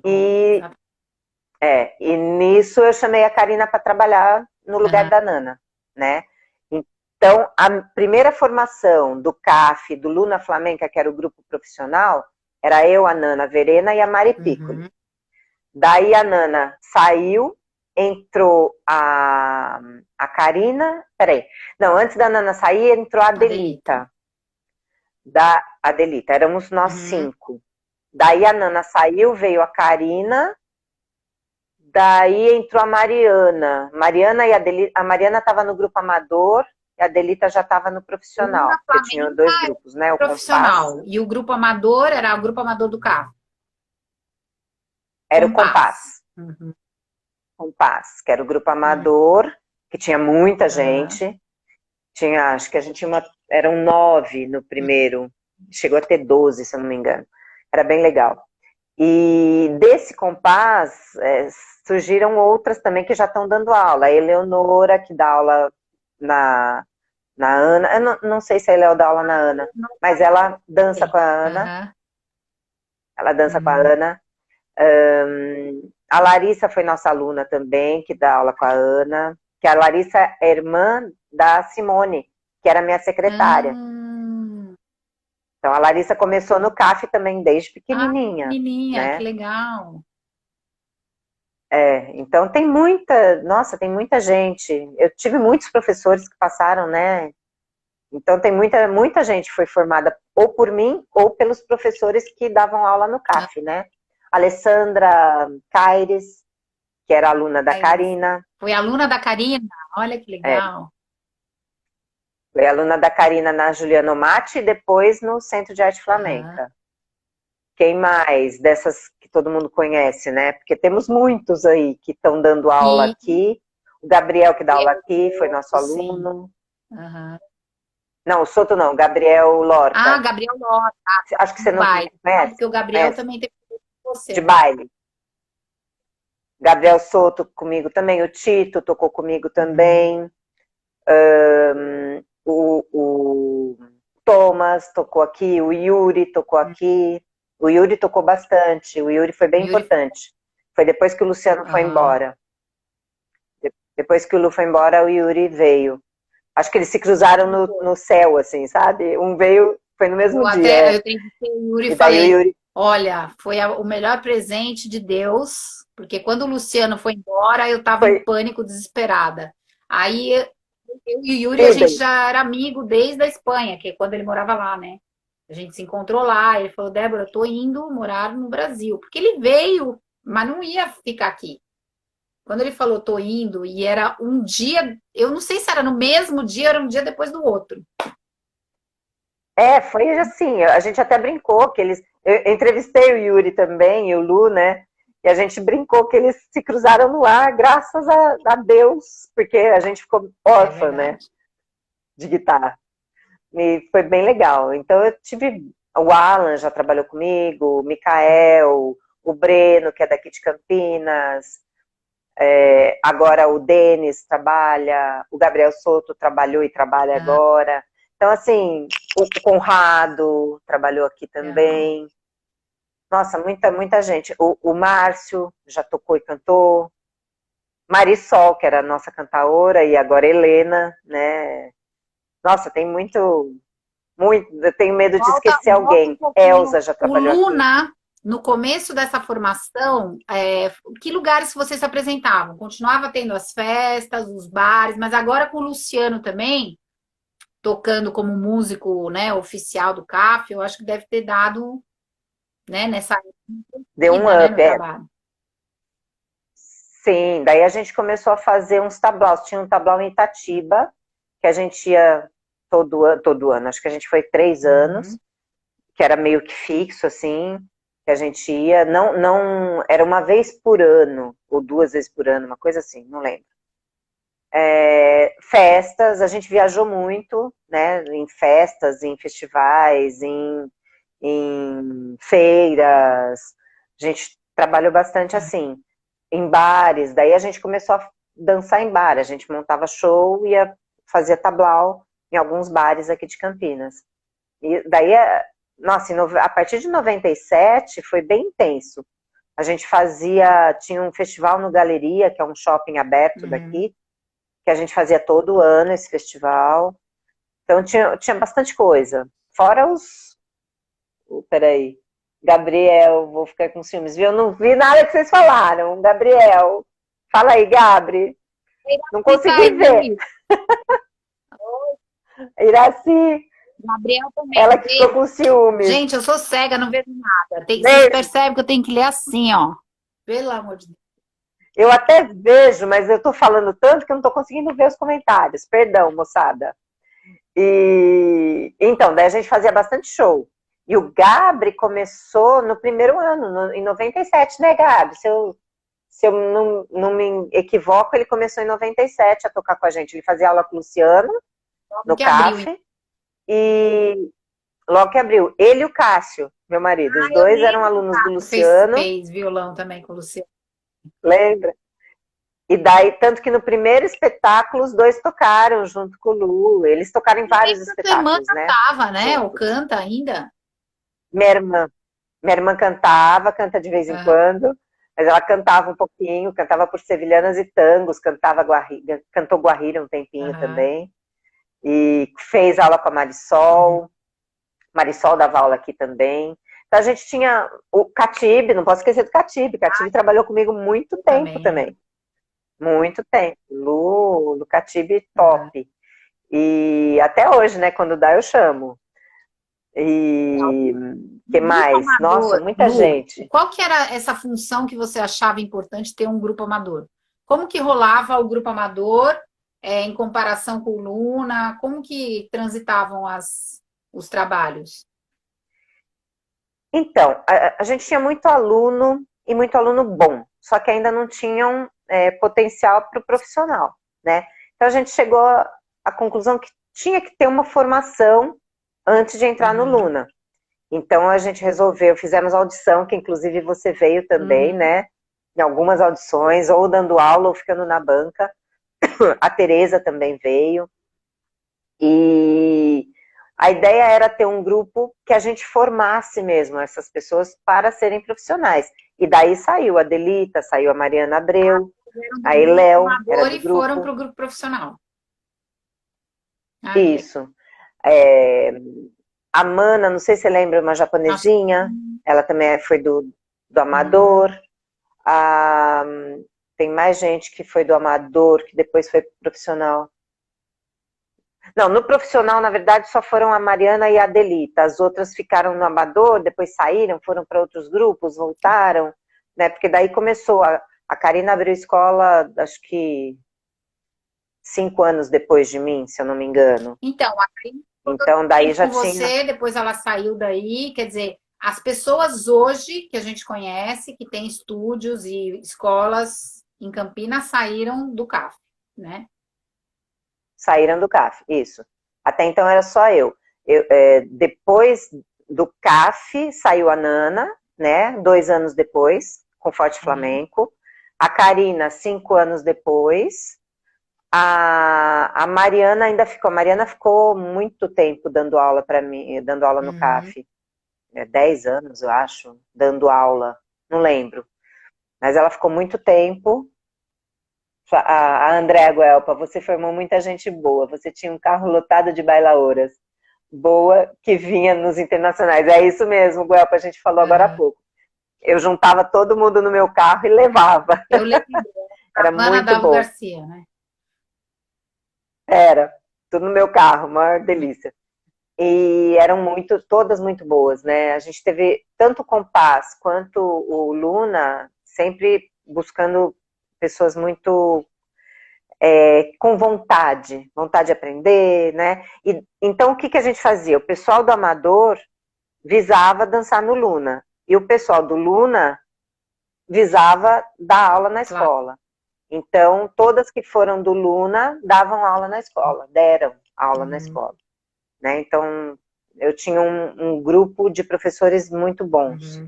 e, e nisso eu chamei a Karina para trabalhar no lugar Aham. da Nana, né? Então, a primeira formação do CAF, do Luna Flamenca, que era o grupo profissional, era eu, a Nana a Verena e a Mari Piccoli. Uhum. Daí a Nana saiu, entrou a Karina. Peraí. Não, antes da Nana sair, entrou a A delita. Adelita. Da Adelita, éramos nós Uhum. 5. Daí a Nana saiu, veio a Karina. Daí entrou a Mariana. Mariana e a Mariana estava no grupo amador e a Adelita já estava no Luna profissional, porque tinha Flamenca dois grupos, né? O Compás. profissional. E o grupo amador era o grupo amador do carro. Era o Compás. Compás. Uhum. Compás, que era o grupo Uhum. amador, que tinha muita Aham. gente. Acho que a gente tinha eram 9 no primeiro. Chegou a ter 12, se eu não me engano. Era bem legal. E desse Compás, surgiram outras também que já estão dando aula. A Eleonora, que dá aula na Ana. Eu não sei se a Eleo dá aula na Ana, Não mas ela dança sei. com a Ana. Aham. Ela dança com a Uhum. Ana. A Larissa foi nossa aluna também, que dá aula com a Ana. Que a Larissa é irmã da Simone, que era minha secretária. Hum. Então a Larissa começou no CAF também desde Ah, pequenininha, menininha, que né? legal. Então nossa, tem muita gente. Eu tive muitos professores que passaram, né? Então tem muita, muita gente que foi formada ou por mim ou pelos professores que davam aula no CAF, né? Alessandra Caires, que era aluna da Mas Karina, foi aluna da Karina? Olha que é, legal. foi aluna da Karina na Juliano Matti e depois no Centro de Arte Aham. Flamenca. Quem mais dessas que todo mundo conhece, né? Porque temos muitos aí que estão dando aula E aqui. O Gabriel, que dá aula eu, aqui, foi nosso sim. aluno. Aham. Não, o Soto não, o Gabriel Ah, Lorca. Gabriel Lora, Acho que você do não baile. Não, conhece, porque o Gabriel conhece? também teve com você, De né? baile. Gabriel Soto comigo também, o Tito tocou comigo Uhum. também. o Thomas tocou aqui, o Yuri tocou aqui. O Yuri tocou bastante, o Yuri foi bem importante. Foi depois que o Luciano foi embora. Depois que o Lu foi embora, o Yuri veio. Acho que eles se cruzaram no céu, assim, sabe? Um veio, foi no mesmo dia. Eu tenho que ter o Yuri e daí falei, o Yuri... olha, foi o melhor presente de Deus, porque quando o Luciano foi embora, eu estava em pânico, desesperada. Aí eu e o Yuri, a gente já era amigo desde a Espanha, que é quando ele morava lá, né? A gente se encontrou lá, ele falou, Débora, eu tô indo morar no Brasil. Porque ele veio, mas não ia ficar aqui. Quando ele falou, tô indo, e era um dia, eu não sei se era no mesmo dia, era um dia depois do outro. Foi assim, a gente até brincou que eles... Eu entrevistei o Yuri também, e o Lu, né? E a gente brincou que eles se cruzaram no ar, graças a Deus, porque a gente ficou órfã, né? De guitarra. E foi bem legal. Então eu tive... O Alan já trabalhou comigo, o Mikael, o Breno, que é daqui de Campinas... agora o Denis trabalha, o Gabriel Soto trabalhou e trabalha agora. Então, assim, o Conrado trabalhou aqui também. Nossa, muita gente. O Márcio já tocou e cantou. Marisol, que era a nossa cantaora, e agora Helena, né? Nossa, tem muito. Eu tenho medo de esquecer alguém. Elza já trabalhou aqui. O Luna, no começo dessa formação, que lugares vocês se apresentavam? Continuava tendo as festas, os bares, mas agora com o Luciano também, tocando como músico, né, oficial do CAF, eu acho que deve ter dado, né, nessa... Deu um up, Sim, daí a gente começou a fazer uns tablaus. Tinha um tablau em Itatiba, que a gente ia todo ano. Acho que a gente foi 3 anos, que era meio que fixo, assim, que a gente ia. Não, era uma vez por ano, ou 2 vezes por ano, uma coisa assim, não lembro. Festas, a gente viajou muito, né, em festas, em festivais, em feiras. A gente trabalhou bastante assim, em bares. Daí a gente começou a dançar em bar. A gente montava show e fazia tablau em alguns bares aqui de Campinas. E daí, nossa, a partir de 97 foi bem intenso. A gente tinha um festival no Galeria, que é um shopping aberto daqui, que a gente fazia todo ano esse festival. Então tinha bastante coisa. Fora peraí. Gabriel, vou ficar com ciúmes, viu? Eu não vi nada que vocês falaram. Gabriel. Fala aí, Gabri. Não consegui ver. Iraci. Gabriel também. Ela que ficou com ciúmes. Gente, eu sou cega, não vejo nada. Vocês percebem que eu tenho que ler assim, ó. Pelo amor de Deus. Eu até vejo, mas eu tô falando tanto que eu não tô conseguindo ver os comentários. Perdão, moçada. Então, daí a gente fazia bastante show. E o Gabri começou no primeiro ano, em 97, né, Gabri? Se eu não me equivoco, ele começou em 97 a tocar com a gente. Ele fazia aula com o Luciano, no CAF. E logo que abriu. Ele e o Cássio, meu marido. Os dois eram alunos do Luciano. Fez violão também com o Luciano. Lembra? E daí, tanto que no primeiro espetáculo, os dois tocaram junto com o Lu. Eles tocaram em vários espetáculos, né? Cantava, né? Ou canta ainda? Minha irmã canta de vez em quando, mas ela cantava um pouquinho, cantava por sevilhanas e tangos, cantou Guarrira um tempinho também. E fez aula com a Marisol. Marisol dava aula aqui também. Então a gente tinha o Catibe, não posso esquecer do Catibe. Catibe trabalhou comigo muito tempo também. Muito tempo. Lu Catibe, top. E até hoje, né? Quando dá, eu chamo. E que mais? Amador. Nossa, muita gente. Qual que era essa função que você achava importante ter um grupo amador? Como que rolava o grupo amador em comparação com o Luna? Como que transitavam os trabalhos? Então, a gente tinha muito aluno e muito aluno bom, só que ainda não tinham potencial para o profissional, né? Então a gente chegou à conclusão que tinha que ter uma formação antes de entrar no Luna. Então a gente fizemos audição, que inclusive você veio também, né? Em algumas audições, ou dando aula ou ficando na banca. A Tereza também veio. E a ideia era ter um grupo que a gente formasse mesmo essas pessoas para serem profissionais. E daí saiu a Delita, saiu a Mariana Abreu, aí Léo era do E foram para grupo. o grupo profissional. Isso. A Mana, não sei se você lembra, uma japonesinha, ela também foi do Amador. Tem mais gente que foi do Amador, que depois foi profissional. Não, no profissional, na verdade, só foram a Mariana e a Adelita. As outras ficaram no Amador, depois saíram, foram para outros grupos, voltaram, né? Porque daí começou. A Karina abriu escola, acho que 5 anos depois de mim, se eu não me engano. Então, a Karina então daí já com tinha. você, depois ela saiu daí, quer dizer, as pessoas hoje que a gente conhece, que tem estúdios e escolas em Campinas, saíram do CAF, né? Saíram do CAF, isso. Até então era só eu. Depois do CAF saiu a Nana, né? 2 anos depois, com Forte Flamenco. A Karina, 5 anos depois. A Mariana ainda ficou. A Mariana ficou muito tempo dando aula para mim, dando aula no CAF. 10 anos, eu acho, dando aula. Não lembro. Mas ela ficou muito tempo. A Andréa Guelpa, você formou muita gente boa. Você tinha um carro lotado de bailaoras. Boa, que vinha nos internacionais. É isso mesmo, Guelpa, a gente falou agora há pouco. Eu juntava todo mundo no meu carro e levava. Eu lembro. Era muito bom. Garcia, né? Era, tudo no meu carro, uma delícia. E eram todas muito boas, né? A gente teve tanto o Compás quanto o Luna sempre buscando pessoas muito com vontade de aprender, né? Então, o que a gente fazia? O pessoal do Amador visava dançar no Luna, e o pessoal do Luna visava dar aula na escola. Então, todas que foram do Luna davam aula na escola, deram aula na escola. Né? Então, eu tinha um grupo de professores muito bons.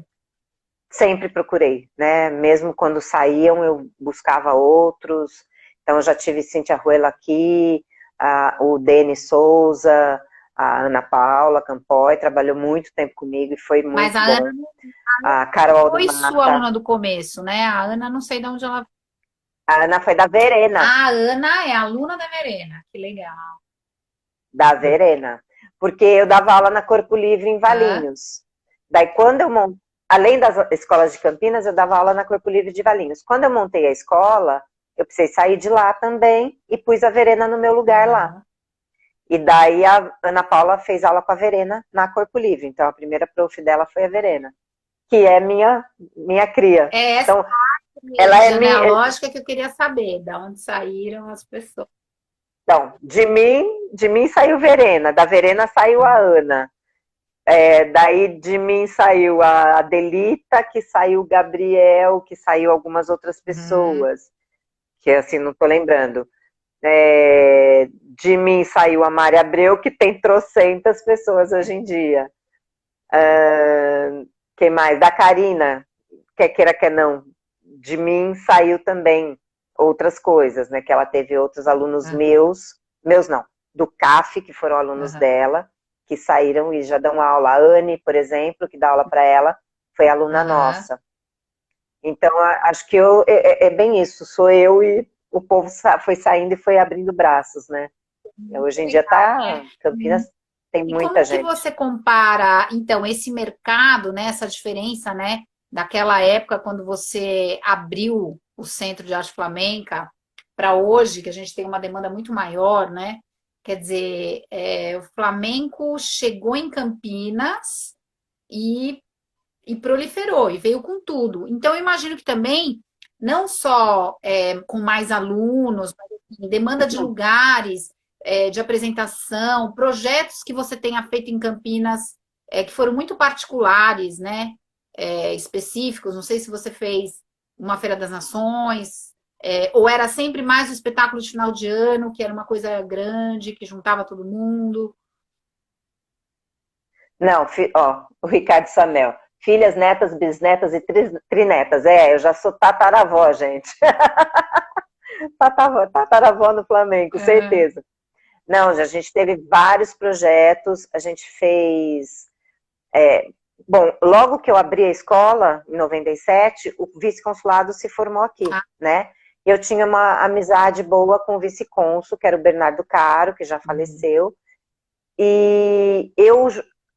Sempre procurei, né? Mesmo quando saíam, eu buscava outros. Então, eu já tive Cíntia Ruela aqui, o Denis Souza, a Ana Paula Campoy, trabalhou muito tempo comigo e foi muito bom. Ana, a Carol foi sua aluna do começo, né? A Ana, não sei de onde ela... A Ana foi da Verena. A Ana é aluna da Verena, que legal. Da Verena. Porque eu dava aula na Corpo Livre em Valinhos. Daí, quando eu montei, além das escolas de Campinas, eu dava aula na Corpo Livre de Valinhos. Quando eu montei a escola, eu precisei sair de lá também e pus a Verena no meu lugar lá. E daí a Ana Paula fez aula com a Verena na Corpo Livre. Então, a primeira prof dela foi a Verena, que é minha cria. Então, ela é genealógica que eu queria saber, de onde saíram as pessoas. Então, de mim saiu Verena, da Verena saiu a Ana. Daí de mim saiu a Adelita, que saiu o Gabriel, que saiu algumas outras pessoas, que assim, não tô lembrando. De mim saiu a Mari Abreu, que tem trocentas pessoas hoje em dia. Quem mais? Da Karina, quer queira, quer não. De mim saiu também outras coisas, né? Que ela teve outros alunos meus não, do CAF, que foram alunos dela, que saíram e já dão aula. A Anne, por exemplo, que dá aula para ela, foi aluna nossa. Então, acho que é bem isso, sou eu e o povo foi saindo e foi abrindo braços, né? Hoje em dia Campinas tem muita gente. E como que você compara, então, esse mercado, né, essa diferença, né, daquela época quando você abriu o Centro de Arte Flamenca para hoje, que a gente tem uma demanda muito maior, né? Quer dizer, o flamenco chegou em Campinas e proliferou, e veio com tudo. Então, eu imagino que também, não só com mais alunos, mas assim, demanda de lugares, de apresentação, projetos que você tenha feito em Campinas, que foram muito particulares, né? Específicos. Não sei se você fez uma Feira das Nações, ou era sempre mais um espetáculo de final de ano, que era uma coisa grande, que juntava todo mundo? Não, o Ricardo Samel. Filhas, netas, bisnetas e trinetas. Eu já sou tataravó, gente. Tataravó no Flamengo, certeza. Não, a gente teve vários projetos, a gente fez... bom, logo que eu abri a escola, em 97, o vice-consulado se formou aqui, né? Eu tinha uma amizade boa com o vice-cônsul, que era o Bernardo Caro, que já faleceu, e eu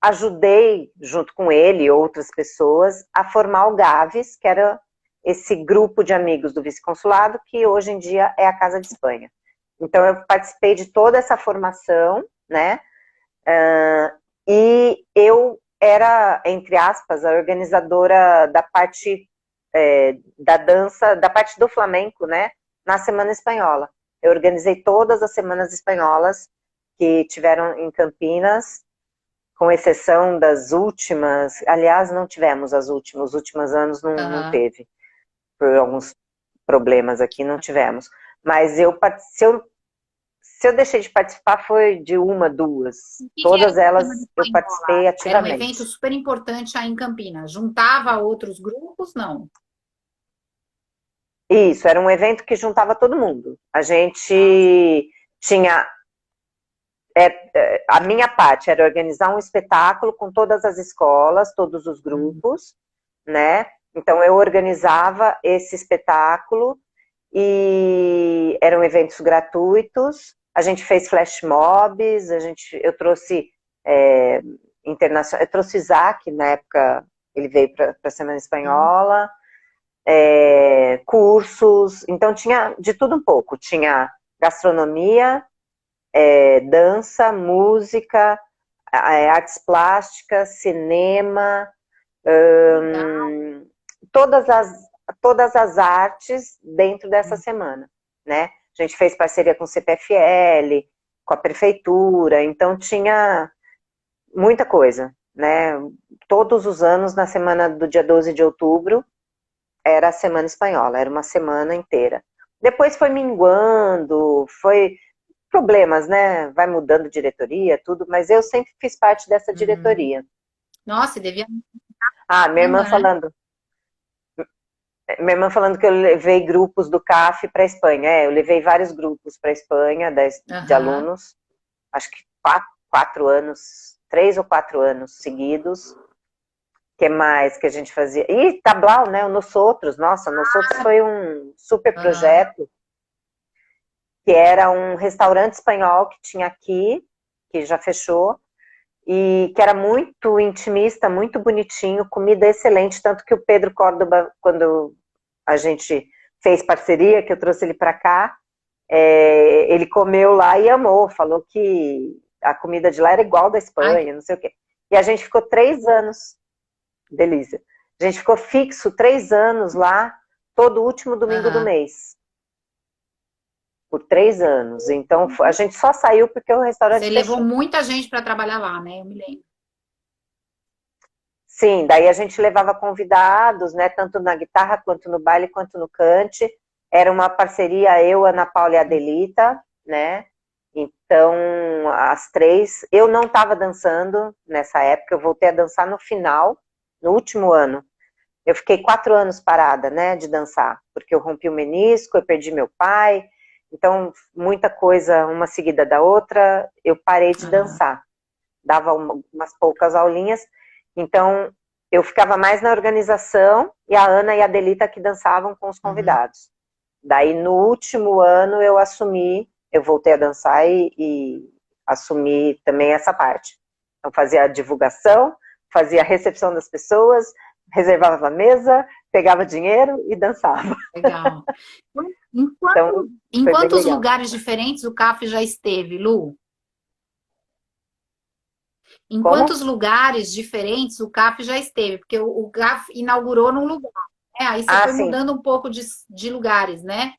ajudei, junto com ele e outras pessoas, a formar o GAVES, que era esse grupo de amigos do vice-consulado, que hoje em dia é a Casa de Espanha. Então, eu participei de toda essa formação, né? E eu era, entre aspas, a organizadora da parte da dança, da parte do flamenco, né? Na Semana Espanhola. Eu organizei todas as semanas espanholas que tiveram em Campinas, com exceção das últimas. Aliás, não tivemos as últimas, os últimos anos não teve. Por alguns problemas aqui, não tivemos. Mas se eu deixei de participar, foi de uma, duas. Todas elas eu participei ativamente. Era um evento super importante aí em Campinas. Juntava outros grupos? Não. Isso, era um evento que juntava todo mundo. A gente tinha... a minha parte era organizar um espetáculo com todas as escolas, todos os grupos, né? Então, eu organizava esse espetáculo e eram eventos gratuitos. A gente fez flash mobs, eu trouxe internacional, eu trouxe Isaac, na época ele veio para a Semana Espanhola, cursos, então tinha de tudo um pouco. Tinha gastronomia, dança, música, artes plásticas, cinema, todas as artes dentro dessa semana, né? A gente fez parceria com o CPFL, com a prefeitura, então tinha muita coisa, né? Todos os anos, na semana do dia 12 de outubro, era a Semana Espanhola, era uma semana inteira. Depois foi minguando, foi problemas, né? Vai mudando diretoria, tudo, mas eu sempre fiz parte dessa diretoria. Nossa, devia... minha irmã falando... Minha irmã falando que eu levei grupos do CAF para a Espanha. Eu levei vários grupos para a Espanha, de alunos, acho que 4 anos, 3 ou 4 anos seguidos. O que mais que a gente fazia? E Tablau, né? O Nós Outros. Nossa, Nós Outros foi um super projeto, que era um restaurante espanhol que tinha aqui, que já fechou, e que era muito intimista, muito bonitinho, comida excelente, tanto que o Pedro Córdoba, quando a gente fez parceria, que eu trouxe ele para cá, ele comeu lá e amou, falou que a comida de lá era igual da Espanha, não sei o quê. E a gente ficou 3 anos, delícia, a gente ficou fixo 3 anos lá, todo último domingo do mês. Por 3 anos. Então, a gente só saiu porque o restaurante fechou. Você levou muita gente para trabalhar lá, né? Eu me lembro. Sim, daí a gente levava convidados, né? Tanto na guitarra, quanto no baile, quanto no cante. Era uma parceria, eu, Ana Paula e a Adelita, né? Então, as 3... Eu não estava dançando nessa época, eu voltei a dançar no final, no último ano. Eu fiquei 4 anos parada, né? De dançar, porque eu rompi o menisco, eu perdi meu pai... Então, muita coisa, uma seguida da outra, eu parei de dançar. Dava umas poucas aulinhas. Então, eu ficava mais na organização e a Ana e a Adelita que dançavam com os convidados. Daí, no último ano, eu voltei a dançar e assumi também essa parte. Então, fazia a divulgação, fazia a recepção das pessoas, reservava a mesa, pegava dinheiro e dançava. Legal. Em quantos lugares diferentes o CAF já esteve, Lu? Em quantos lugares diferentes o CAF já esteve? Porque o CAF inaugurou num lugar, né? Aí você foi mudando um pouco de lugares, né?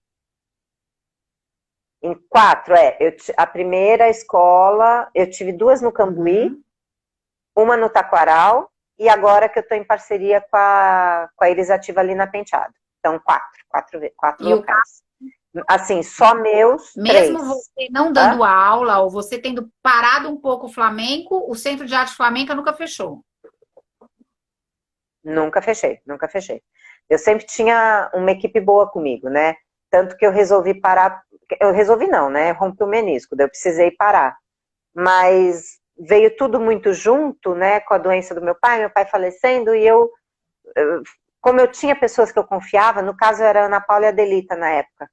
Em 4, a primeira escola, eu tive 2 no Cambuí, uma no Taquaral, e agora que eu estou em parceria com a Iris Ativa ali na Penteado. Então, 4 locais. Assim, só meus, mesmo 3. Você não dando aula, ou você tendo parado um pouco o flamenco, o Centro de Arte Flamenca nunca fechou? Nunca fechei. Eu sempre tinha uma equipe boa comigo, né? Tanto que eu resolvi parar, eu resolvi não, né? Rompi o menisco, daí eu precisei parar. Mas veio tudo muito junto, né? Com a doença do meu pai falecendo, e como eu tinha pessoas que eu confiava, no caso era a Ana Paula e a Adelita na época,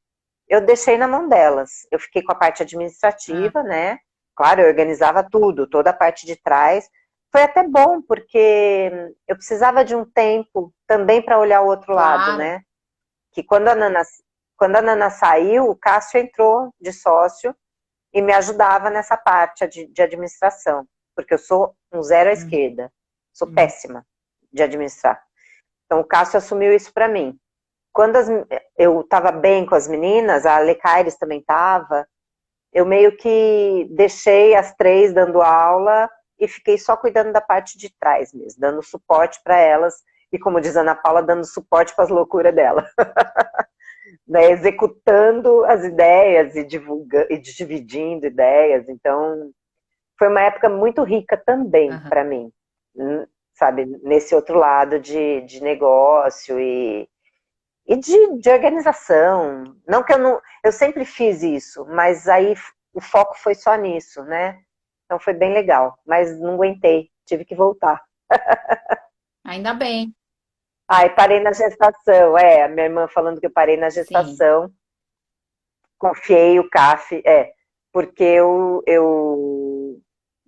eu deixei na mão delas. Eu fiquei com a parte administrativa, né? Claro, eu organizava tudo, toda a parte de trás. Foi até bom, porque eu precisava de um tempo também para olhar o outro lado, Claro. né? Que quando a Nana saiu, o Cássio entrou de sócio e me ajudava nessa parte de administração, porque eu sou um zero à esquerda, sou péssima de administrar. Então o Cássio assumiu isso para mim. Quando eu estava bem com as meninas, a Lecaires também estava, eu meio que deixei as três dando aula e fiquei só cuidando da parte de trás mesmo, dando suporte para elas e, como diz a Ana Paula, dando suporte para as loucuras dela. Né, executando as ideias e divulgando e dividindo ideias. Então, foi uma época muito rica também para mim, sabe, nesse outro lado de negócio e de organização. Não que eu sempre fiz isso, mas aí o foco foi só nisso, né? Então foi bem legal, mas não aguentei, tive que voltar. Ainda bem, Ai, parei na gestação, a minha irmã falando que eu parei na sim. gestação, confiei o CAF, porque eu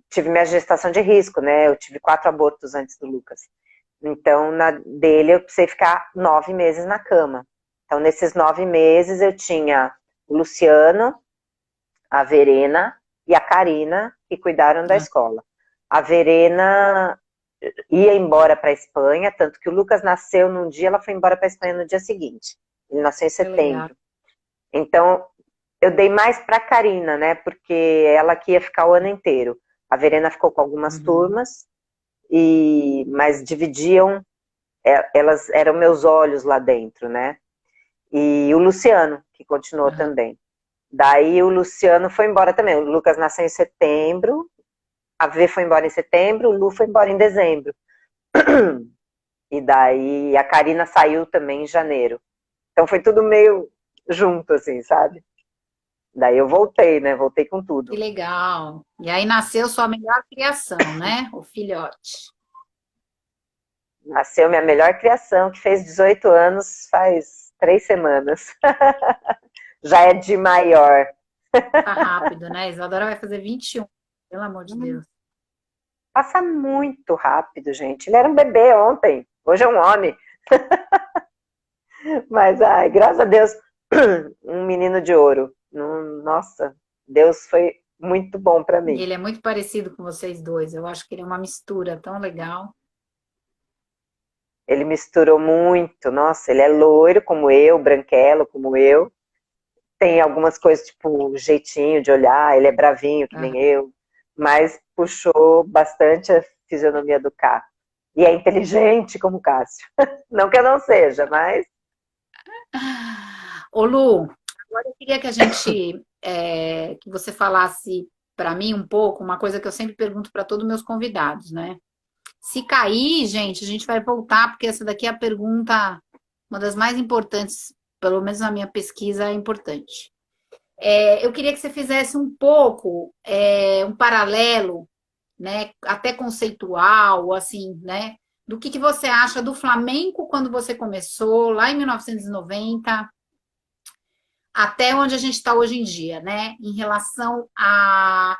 tive minha gestação de risco, né? Eu tive 4 abortos antes do Lucas. Então, na dele, eu precisei ficar 9 meses na cama. Então, nesses 9 meses, eu tinha o Luciano, a Verena e a Karina, que cuidaram da escola. A Verena ia embora para a Espanha, tanto que o Lucas nasceu num dia, ela foi embora para a Espanha no dia seguinte. Ele nasceu em Que legal. setembro. Então, eu dei mais para a Karina, né? Porque ela que ia ficar o ano inteiro. A Verena ficou com algumas turmas, mas dividiam, elas eram meus olhos lá dentro, né? E o Luciano, que continuou também. Daí o Luciano foi embora também. O Lucas nasceu em setembro, a V foi embora em setembro, o Lu foi embora em dezembro. E daí a Karina saiu também em janeiro. Então foi tudo meio junto, assim, sabe? Daí eu voltei, né? Voltei com Que tudo. legal. E aí nasceu sua melhor criação, né? O filhote. Nasceu minha melhor criação, que fez 18 anos faz 3 semanas. Já é de maior. Tá rápido, né? Isadora vai fazer 21, pelo amor de Deus. Passa muito rápido, gente. Ele era um bebê ontem, hoje é um homem. Mas, ai, graças a Deus, um menino de ouro. Nossa, Deus foi muito bom para E mim. ele é muito parecido com vocês dois. Eu acho que ele é uma mistura tão legal. Ele misturou muito. Nossa, ele é loiro como eu, branquelo como eu. Tem algumas coisas, tipo, jeitinho de olhar, ele é bravinho, que nem eu. Mas puxou bastante a fisionomia do Cá. E é inteligente como o Cássio. Não que eu não seja, mas... Ô Lu, agora eu queria que a gente, que você falasse para mim um pouco, uma coisa que eu sempre pergunto para todos os meus convidados, né? Se cair, gente, a gente vai voltar, porque essa daqui é a pergunta, uma das mais importantes, pelo menos na minha pesquisa, é importante. Eu queria que você fizesse um pouco, um paralelo, né, até conceitual, assim, né, do que você acha do flamenco quando você começou, lá em 1990, até onde a gente está hoje em dia, né, em relação à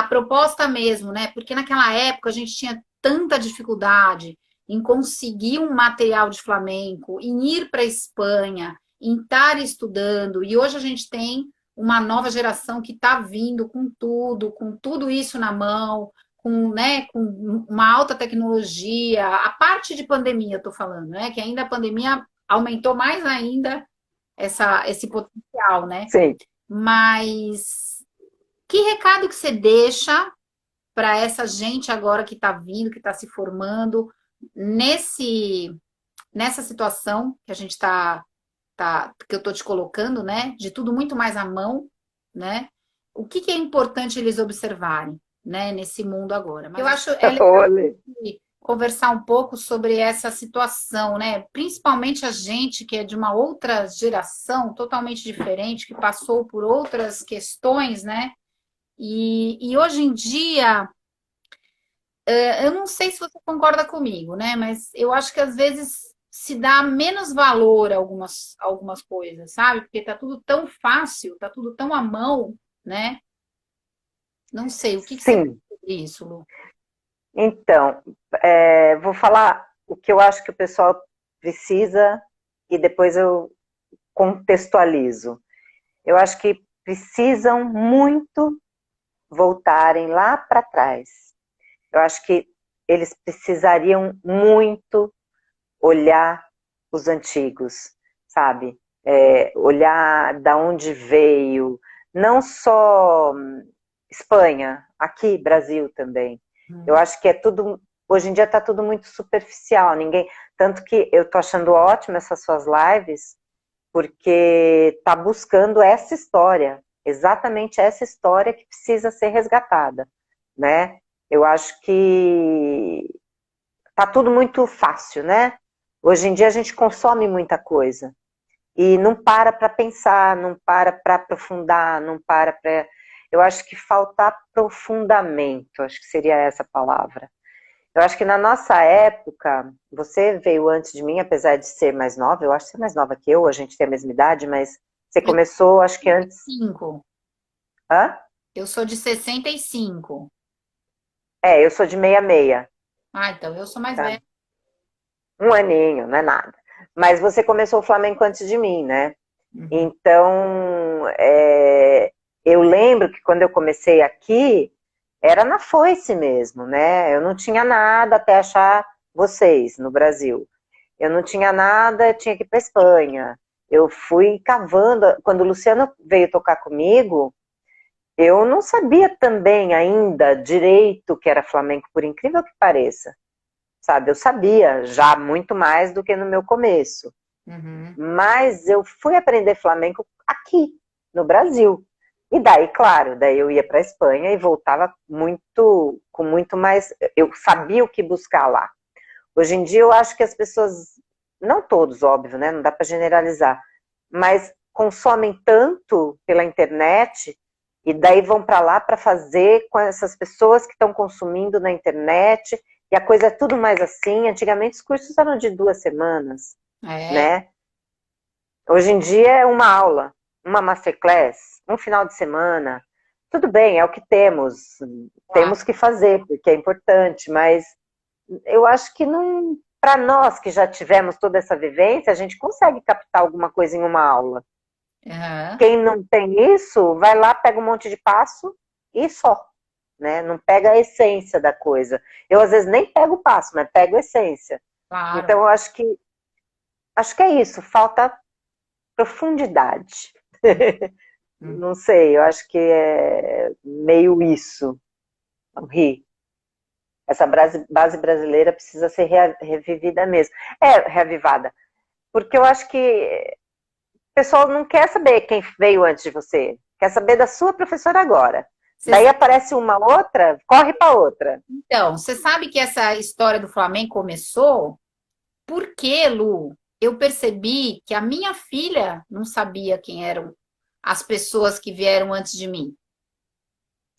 proposta mesmo, né, porque naquela época a gente tinha tanta dificuldade em conseguir um material de flamenco, em ir para a Espanha, em estar estudando, e hoje a gente tem uma nova geração que está vindo com tudo isso na mão, com uma alta tecnologia, a parte de pandemia, eu estou falando, né? Que ainda a pandemia aumentou mais ainda esse potencial, né? Sim. Mas que recado que você deixa para essa gente agora que está vindo, que está se formando nessa situação que a gente que eu estou te colocando, né? De tudo muito mais à mão, né? O que é importante eles observarem, né? Nesse mundo agora. Mas eu acho legal conversar um pouco sobre essa situação, né? Principalmente a gente que é de uma outra geração, totalmente diferente, que passou por outras questões, né? E hoje em dia, eu não sei se você concorda comigo, né? Mas eu acho que às vezes se dá menos valor a algumas coisas, sabe? Porque tá tudo tão fácil, tá tudo tão à mão, né? Não sei, o que que você pensa Sim, sobre isso, Lu? então, vou falar o que eu acho que o pessoal precisa e depois eu contextualizo. Eu acho que precisam muito voltarem lá para trás. Eu acho que eles precisariam muito olhar os antigos, sabe? Olhar da onde veio, não só Espanha, aqui Brasil também. Eu Hum. acho que é tudo, hoje em dia está tudo muito superficial, ninguém, tanto que eu tô achando ótimo essas suas lives, porque está buscando essa história, exatamente essa história que precisa ser resgatada, né? Eu acho que tá tudo muito fácil, né? Hoje em dia a gente consome muita coisa e não para pensar, não para aprofundar, não para. Eu acho que falta aprofundamento, acho que seria essa a palavra. Eu acho que na nossa época, você veio antes de mim, apesar de ser mais nova, eu acho que você é mais nova que eu, a gente tem a mesma idade, mas você Eu começou, acho que antes. 65. Hã? Eu sou de 65. Eu sou de 66, Ah, então eu sou mais tá? velha. Um aninho, não é nada. Mas você começou o flamenco antes de mim, né? Uhum. Então, eu lembro que quando eu comecei aqui, era na foice mesmo, né? Eu não tinha nada até achar vocês no Brasil. Eu não tinha nada, eu tinha que ir para Espanha. Eu fui cavando. Quando o Luciano veio tocar comigo, eu não sabia também ainda direito que era flamenco, por incrível que pareça. Sabe, eu sabia já muito mais do que no meu começo. Uhum. Mas eu fui aprender flamenco aqui, no Brasil. E daí, claro, daí eu ia para a Espanha e voltava muito, com muito mais. Eu sabia o que buscar lá. Hoje em dia eu acho que as pessoas, não todos, óbvio, né? Não dá para generalizar, mas consomem tanto pela internet e daí vão para lá para fazer com essas pessoas que estão consumindo na internet e a coisa é tudo mais assim. Antigamente os cursos eram de 2 semanas, É, né? Hoje em dia é uma aula, uma masterclass, um final de semana. Tudo bem, é o que temos. claro. Temos que fazer, porque é importante, mas eu acho que não. Para nós que já tivemos toda essa vivência, a gente consegue captar alguma coisa em uma aula. Aham, Quem não tem isso, vai lá, pega um monte de passo e só, né? Não pega a essência da coisa. Eu às vezes nem pego o passo, mas pego a essência. claro. Então eu acho que é isso, falta profundidade. Uhum. Não sei, eu acho que é meio isso. Ri. Essa base brasileira precisa ser revivida mesmo. Reavivada. Porque eu acho que o pessoal não quer saber quem veio antes de você. Quer saber da sua professora agora. Você Daí aparece uma outra, corre para outra. Então, você sabe que essa história do Flamengo começou porque, Lu, eu percebi que a minha filha não sabia quem eram as pessoas que vieram antes de mim.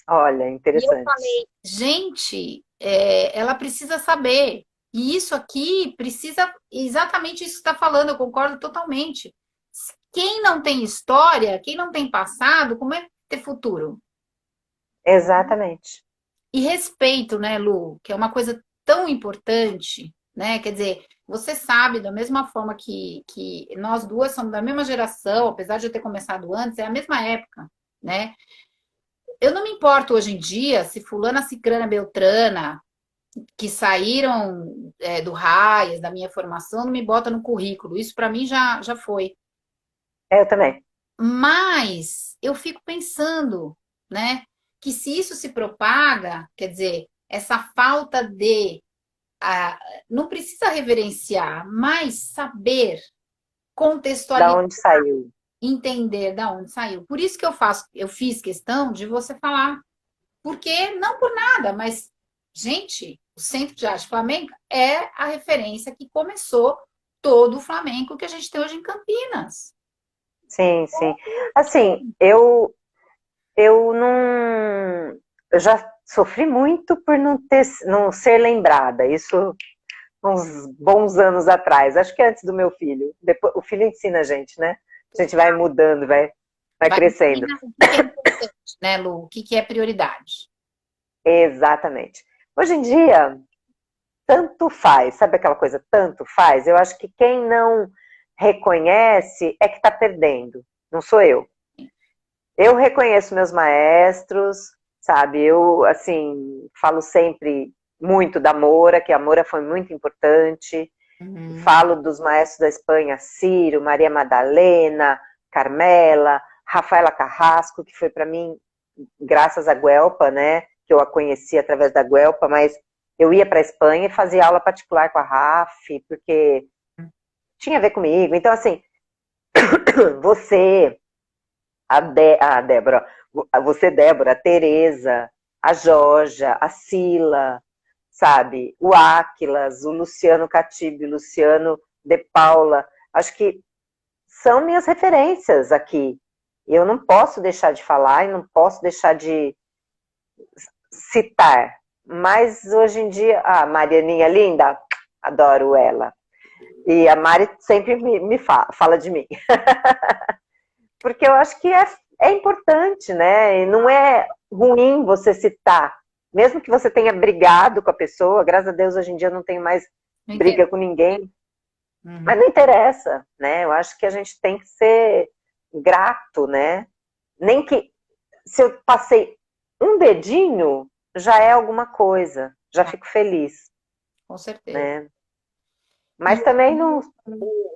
Olha, E eu interessante. falei, gente, ela precisa saber. E isso aqui precisa, exatamente isso que você está falando, eu concordo totalmente. Quem não tem história, quem não tem passado, como é que ter futuro? Exatamente. E respeito, né, Lu, que é uma coisa tão importante, né? Quer dizer, você sabe, da mesma forma que nós duas somos da mesma geração, apesar de eu ter começado antes, é a mesma época, né? Eu não me importo hoje em dia se fulana, cicrana, beltrana, que saíram do Raias, da minha formação, não me bota no currículo. Isso para mim já foi. Eu também. Mas eu fico pensando, né, que se isso se propaga, quer dizer, essa falta de a- não precisa reverenciar, mas saber Da contextualizar, onde saiu? entender da onde saiu. Por isso que eu fiz questão de você falar, porque não por nada, mas gente, Centro de Arte Flamenca é a referência que começou todo o flamenco que a gente tem hoje em Campinas. Sim, sim. Assim, eu não. Eu já sofri muito por não ser lembrada. Isso uns bons anos atrás. Acho que antes do meu filho. Depois, o filho ensina a gente, né? A gente vai mudando, vai crescendo. O que é importante, né, Lu? O que é prioridade? Exatamente. Hoje em dia, tanto faz. Sabe aquela coisa, tanto faz? Eu acho que quem não reconhece é que está perdendo. Não sou eu. Eu reconheço meus maestros, sabe? Eu, assim, falo sempre muito da Moura, que a Moura foi muito importante. Falo dos maestros da Espanha, Ciro, Maria Madalena, Carmela, Rafaela Carrasco, que foi para mim, graças à Guelpa, né? Que eu a conheci através da Guelpa, mas eu ia para a Espanha e fazia aula particular com a Raf, porque tinha a ver comigo. Então, assim, você, a Débora, você, Débora, a Tereza, a Georgia, a Sila, sabe? O Áquilas, o Luciano Catibe, o Luciano De Paula. Acho que são minhas referências aqui. Eu não posso deixar de falar e não posso deixar de citar. Mas hoje em dia, a Marianinha linda, adoro ela. E a Mari sempre me fala de mim. Porque eu acho que é importante, né? E não é ruim você citar. Mesmo que você tenha brigado com a pessoa, graças a Deus hoje em dia eu não tenho mais briga com ninguém. Mas não interessa, né? Eu acho que a gente tem que ser grato, né? Nem que se eu passei um dedinho, já é alguma coisa. Já fico feliz. Com certeza. Né? Mas também não...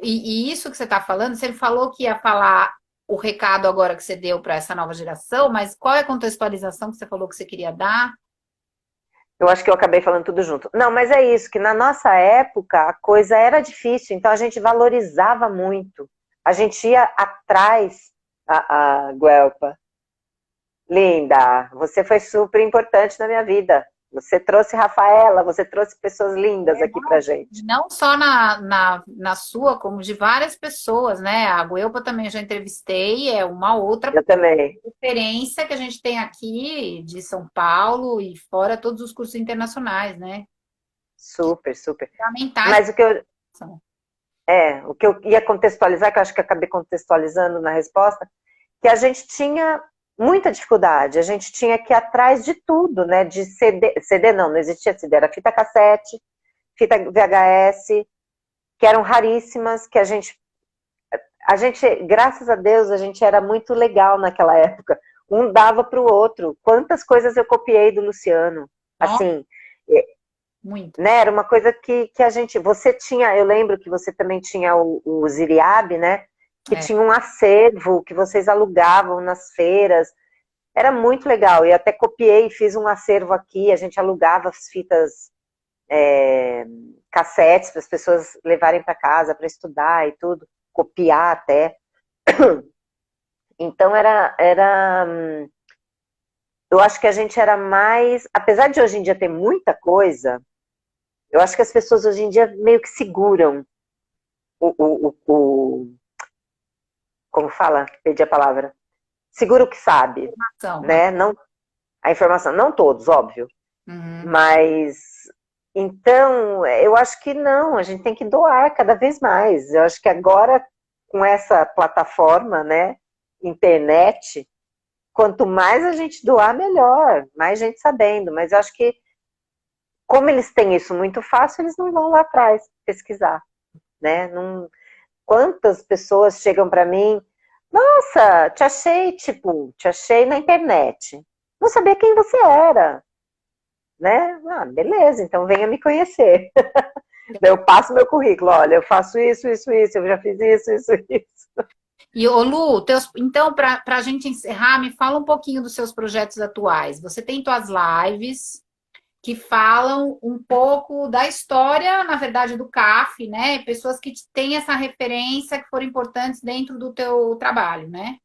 E isso que você está falando, você falou que ia falar o recado agora que você deu para essa nova geração, mas qual é a contextualização que você falou que você queria dar? Eu acho que eu acabei falando tudo junto. Não, mas é isso, que na nossa época a coisa era difícil, então a gente valorizava muito. A gente ia atrás, a Guelpa. Linda, você foi super importante na minha vida. Você trouxe Rafaela, você trouxe pessoas lindas aqui pra gente. Não só na sua, como de várias pessoas, né? A Guelpa também já entrevistei, é uma outra referência que a gente tem aqui de São Paulo e fora todos os cursos internacionais, né? Super, super. Fundamentais. Mas o que eu ia contextualizar, que eu acho que eu acabei contextualizando na resposta, que a gente tinha muita dificuldade, a gente tinha que ir atrás de tudo, né? De CD não existia CD, era fita cassete, fita VHS, que eram raríssimas, que a gente, graças a Deus, a gente era muito legal naquela época. Um dava para o outro. Quantas coisas eu copiei do Luciano. Assim, muito. Né? Era uma coisa que a gente... Você tinha, eu lembro que você também tinha o Ziriabe, né? Que tinha um acervo que vocês alugavam nas feiras. Era muito legal. E até copiei, fiz um acervo aqui, a gente alugava as fitas cassetes para as pessoas levarem para casa para estudar e tudo, copiar até. Então eu acho que a gente era mais, apesar de hoje em dia ter muita coisa, eu acho que as pessoas hoje em dia meio que seguram como fala? Perdi a palavra. Segura o que sabe, né? Não, a informação, não todos, óbvio. Mas, então, eu acho que não, a gente tem que doar cada vez mais. Eu acho que agora, com essa plataforma, né, internet, quanto mais a gente doar, melhor, mais gente sabendo. Mas eu acho que, como eles têm isso muito fácil, eles não vão lá atrás pesquisar, né? Não... Quantas pessoas chegam para mim, nossa, te achei na internet. Não sabia quem você era, né? Ah, beleza, então venha me conhecer. Eu passo meu currículo, olha, eu faço isso, eu já fiz isso. E, ô Lu, então, para a gente encerrar, me fala um pouquinho dos seus projetos atuais. Você tem tuas lives que falam um pouco da história, na verdade, do CAF, né? Pessoas que têm essa referência, que foram importantes dentro do teu trabalho, né?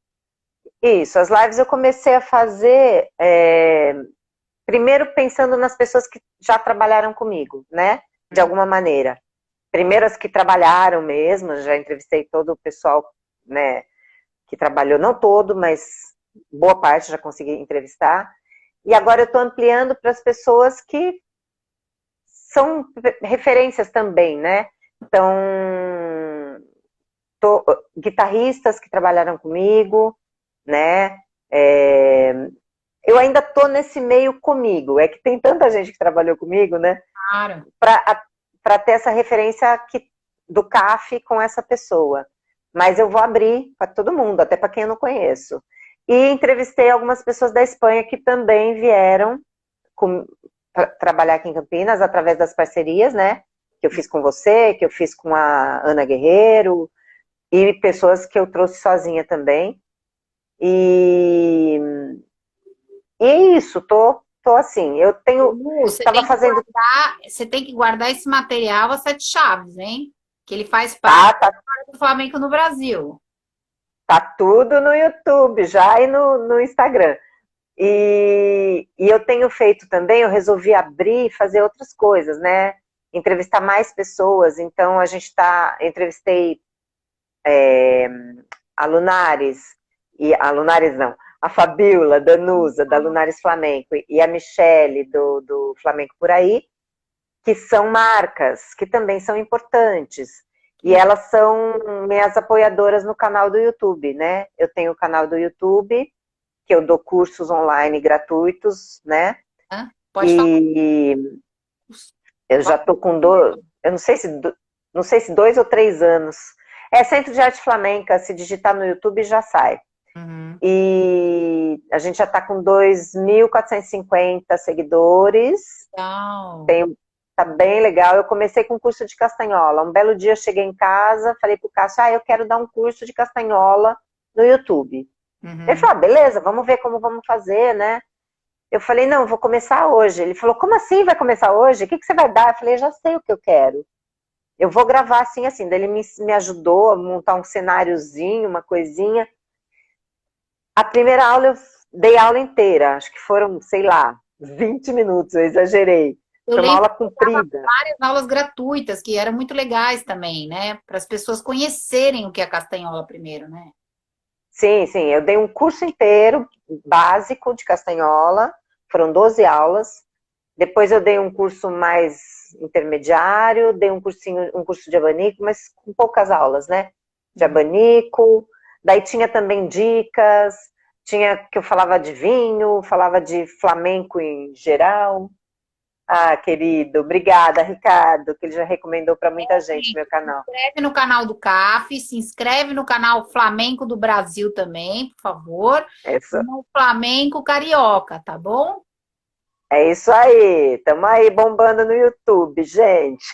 Isso, as lives eu comecei a fazer primeiro pensando nas pessoas que já trabalharam comigo, né? De alguma maneira. Primeiro as que trabalharam mesmo, já entrevistei todo o pessoal, né, que trabalhou, não todo, mas boa parte já consegui entrevistar. E agora eu estou ampliando para as pessoas que são referências também, né? Então, guitarristas que trabalharam comigo, né? Eu ainda tô nesse meio comigo, é que tem tanta gente que trabalhou comigo, né? Claro. Para ter essa referência do CAF com essa pessoa. Mas eu vou abrir para todo mundo, até para quem eu não conheço. E entrevistei algumas pessoas da Espanha que também vieram trabalhar aqui em Campinas através das parcerias, né? Que eu fiz com você, que eu fiz com a Ana Guerreiro, e pessoas que eu trouxe sozinha também. E é isso, tô assim, eu tenho, estava fazendo... Você tem que guardar esse material a sete chaves, hein? Que ele faz parte do Flamenco no Brasil. Tá tudo no YouTube já e no Instagram. E eu tenho feito também, eu resolvi abrir e fazer outras coisas, né? Entrevistar mais pessoas, então entrevistei a Lunares, a Lunares não, a Fabiola, Danusa, da Lunares Flamenco, e a Michele, do Flamenco por aí, que são marcas, que também são importantes. E elas são minhas apoiadoras no canal do YouTube, né? Eu tenho o canal do YouTube, que eu dou cursos online gratuitos, né? Pode falar. Eu já tô com eu não sei se 2 ou 3 anos. É Centro de Arte Flamenca, se digitar no YouTube já sai. Uhum. E a gente já tá com 2.450 seguidores. Legal. Tá bem legal. Eu comecei com curso de castanhola. Um belo dia eu cheguei em casa, falei pro Cássio, eu quero dar um curso de castanhola no YouTube. Uhum. Ele falou, beleza, vamos ver como vamos fazer, né? Eu falei, não, vou começar hoje. Ele falou, como assim vai começar hoje? O que você vai dar? Eu falei, já sei o que eu quero. Eu vou gravar assim, assim. Daí ele me ajudou a montar um cenáriozinho, uma coisinha. A primeira aula eu dei a aula inteira. Acho que foram, sei lá, 20 minutos, eu exagerei. Foi uma aula comprida. Várias aulas gratuitas, que eram muito legais também, né? Para as pessoas conhecerem o que é castanhola primeiro, né? Sim, sim. Eu dei um curso inteiro, básico, de castanhola. Foram 12 aulas. Depois eu dei um curso mais intermediário, dei um curso de abanico, mas com poucas aulas, né? De abanico. Daí tinha também dicas, tinha que eu falava de vinho, falava de flamenco em geral. Ah, querido, obrigada, Ricardo, que ele já recomendou para muita gente meu canal. Se inscreve no canal do CAF, se inscreve no canal Flamenco do Brasil também, por favor. No Flamenco Carioca, tá bom? É isso aí, estamos aí bombando no YouTube, gente.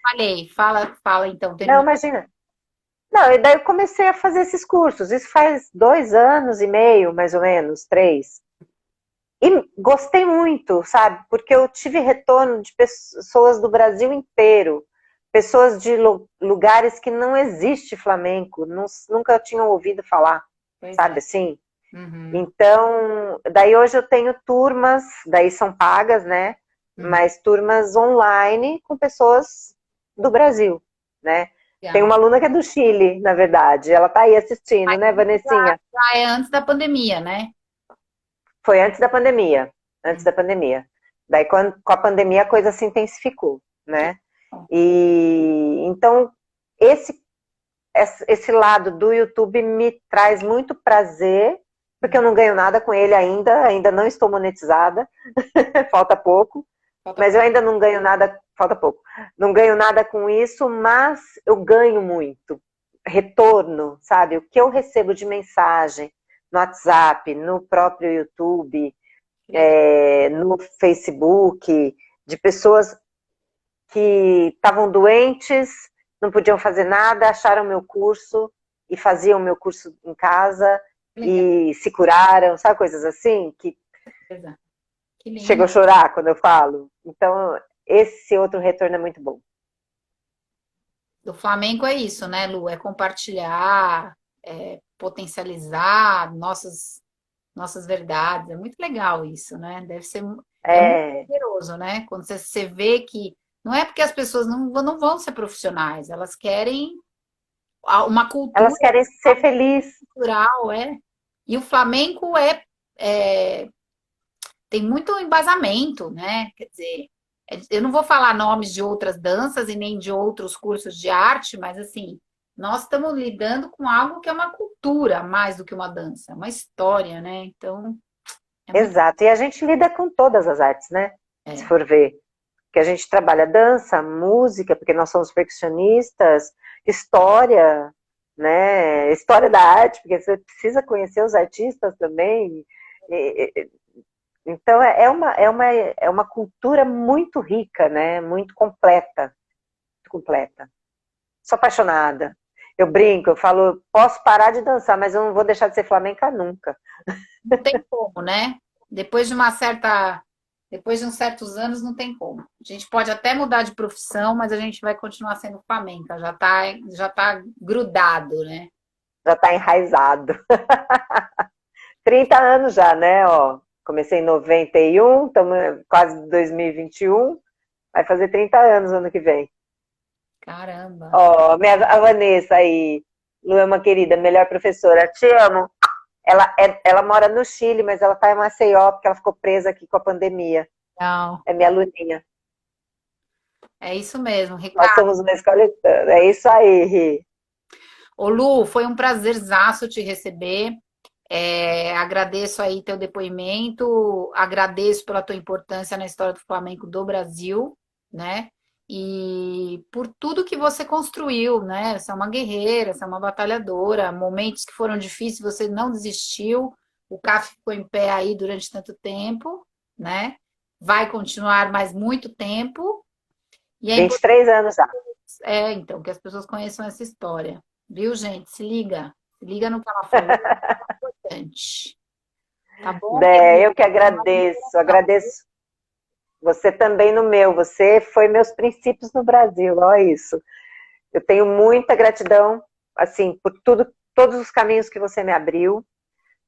Falei, fala então. Não, imagina. Não, e daí eu comecei a fazer esses cursos, isso faz 2 anos e meio, mais ou menos, 3. E gostei muito, sabe? Porque eu tive retorno de pessoas do Brasil inteiro, pessoas de lugares que não existe flamenco, nunca tinham ouvido falar, sabe assim? Uhum. Então, daí hoje eu tenho turmas, daí são pagas, né? Mas turmas online com pessoas do Brasil, né? Tem uma aluna que é do Chile, na verdade, ela tá aí assistindo, né, Vanessinha? Já é antes da pandemia, né? Foi antes da pandemia. Antes da pandemia. Daí, com a pandemia, a coisa se intensificou, né? E então, esse lado do YouTube me traz muito prazer, porque eu não ganho nada com ele ainda não estou monetizada, falta pouco, mas eu ainda não ganho nada, falta pouco, não ganho nada com isso, mas eu ganho muito retorno, sabe? O que eu recebo de mensagem no WhatsApp, no próprio YouTube, no Facebook, de pessoas que estavam doentes, não podiam fazer nada, acharam meu curso e faziam meu curso em casa e se curaram, sabe, coisas assim, que chega a chorar quando eu falo. Então, esse outro retorno é muito bom. Do Flamengo é isso, né, Lu? É compartilhar, potencializar nossas nossas verdades. É muito legal isso, né? Deve ser, é muito É, poderoso, né? Quando você vê que não é porque as pessoas não vão ser profissionais, elas querem uma elas cultura querem ser felizes. cultural, é. E o flamenco é tem muito embasamento, né? Quer dizer, eu não vou falar nomes de outras danças e nem de outros cursos de arte, mas assim, nós estamos lidando com algo que é uma cultura mais do que uma dança, é uma história, né? Então, é muito. Exato. E a gente lida com todas as artes, né? Se É. for ver. Que a gente trabalha dança, música, porque nós somos percussionistas, história, né? História da arte, porque você precisa conhecer os artistas também. Então é uma cultura muito rica, né? Muito completa, muito completa. Sou apaixonada. Eu brinco, eu falo, posso parar de dançar, mas eu não vou deixar de ser flamenca nunca. Não tem como, né? Depois de uma certa, depois de uns certos anos, não tem como. A gente pode até mudar de profissão, mas a gente vai continuar sendo flamenca, já tá grudado, né? Já está enraizado. 30 anos já, né? Ó, comecei em 91, estamos quase em 2021, vai fazer 30 anos ano que vem. Caramba. Ó, a Vanessa aí, Lu é uma querida, melhor professora, te amo. Ela mora no Chile, mas ela está em Maceió, porque ela ficou presa aqui com a pandemia. Não, É minha aluninha. é isso mesmo, Nós Ricardo. somos uma escola. É isso aí, Ri. Ô, Lu, foi um prazerzaço te receber. Agradeço aí teu depoimento, agradeço pela tua importância na história do Flamengo do Brasil, né? E por tudo que você construiu, né? Você é uma guerreira, você é uma batalhadora. Momentos que foram difíceis, você não desistiu. O CAF ficou em pé aí durante tanto tempo, né? Vai continuar mais muito tempo. E é importante, 23 anos já. então, que as pessoas conheçam essa história. Viu, gente? Se liga. Se liga no que ela falou, é importante. Tá bom, É, querido? eu que agradeço, agradeço você também no meu. Você foi meus princípios no Brasil, olha isso. Eu tenho muita gratidão, assim, por tudo, todos os caminhos que você me abriu,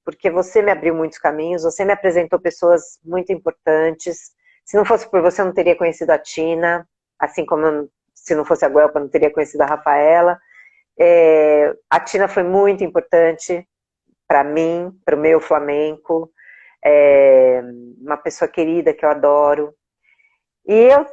porque você me abriu muitos caminhos, você me apresentou pessoas muito importantes. Se não fosse por você, eu não teria conhecido a Tina, assim como se não fosse a Guelpa, eu não teria conhecido a Rafaela. A Tina foi muito importante para mim, para o meu flamenco. Uma pessoa querida que eu adoro. E eu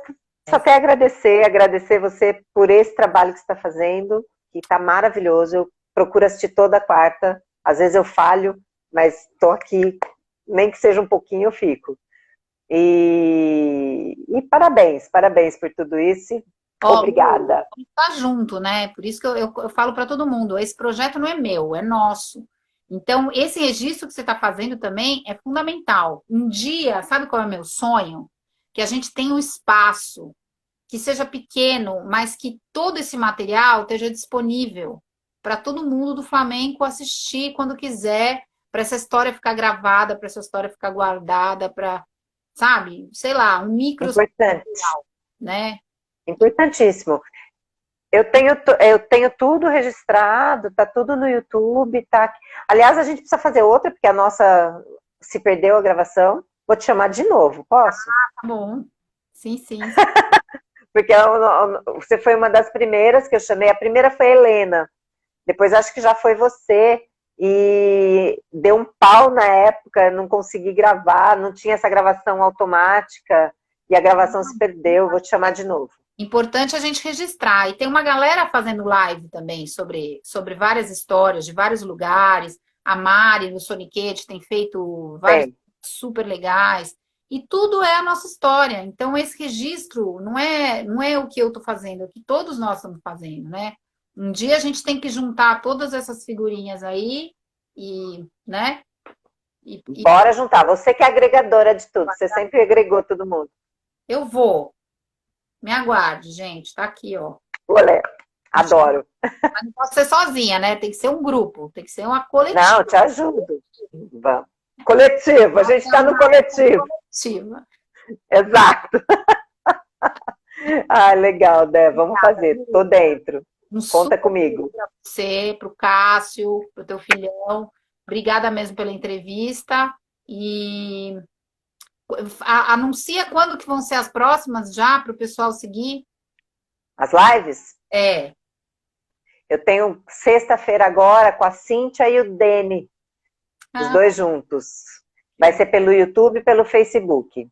só quero agradecer você por esse trabalho que você está fazendo, que está maravilhoso. Eu procuro assistir toda quarta. Às vezes eu falho, mas estou aqui, nem que seja um pouquinho, eu fico. E parabéns, parabéns por tudo isso. Ó, Lu, Obrigada. a gente tá junto, né? Por isso que eu falo para todo mundo, esse projeto não é meu, é nosso. Então, esse registro que você está fazendo também é fundamental. Um dia, sabe qual é o meu sonho? Que a gente tenha um espaço que seja pequeno, mas que todo esse material esteja disponível para todo mundo do Flamengo assistir quando quiser, para essa história ficar gravada, para essa história ficar guardada, para, sabe, sei lá, um micro, Importante. né? Importantíssimo. Eu tenho tudo registrado, tá tudo no YouTube, tá. Aliás, a gente precisa fazer outra, porque a nossa se perdeu a gravação. Vou te chamar de novo, posso? Tá bom. Sim, sim. Porque você foi uma das primeiras que eu chamei. A primeira foi a Helena. Depois acho que já foi você. E deu um pau na época, não consegui gravar, não tinha essa gravação automática. E a gravação se perdeu. Vou te chamar de novo. Importante a gente registrar. E tem uma galera fazendo live também sobre várias histórias de vários lugares. A Mari, no Soniquete, tem feito vários Bem, super legais. E tudo é a nossa história. Então, esse registro não é o que eu estou fazendo, é o que todos nós estamos fazendo, né? Um dia a gente tem que juntar todas essas figurinhas aí e, né? E bora juntar. Você que é agregadora de tudo. Você sempre agregou todo mundo. eu vou. Me aguarde, gente. Tá aqui, ó. Olé, adoro. Mas não pode ser sozinha, né? Tem que ser um grupo, tem que ser uma Não, coletiva. te ajudo. Vamos. Coletivo, a gente está no coletivo. Coletiva. Exato. Ah, legal, Dé. Vamos fazer. Tô dentro. Um Conta super comigo. para você, para o Cássio, para o teu filhão. Obrigada mesmo pela entrevista. E anuncia quando que vão ser as próximas já, para o pessoal seguir. As lives? É. Eu tenho sexta-feira agora com a Cíntia e o Dene, os dois juntos. Vai ser pelo YouTube e pelo Facebook.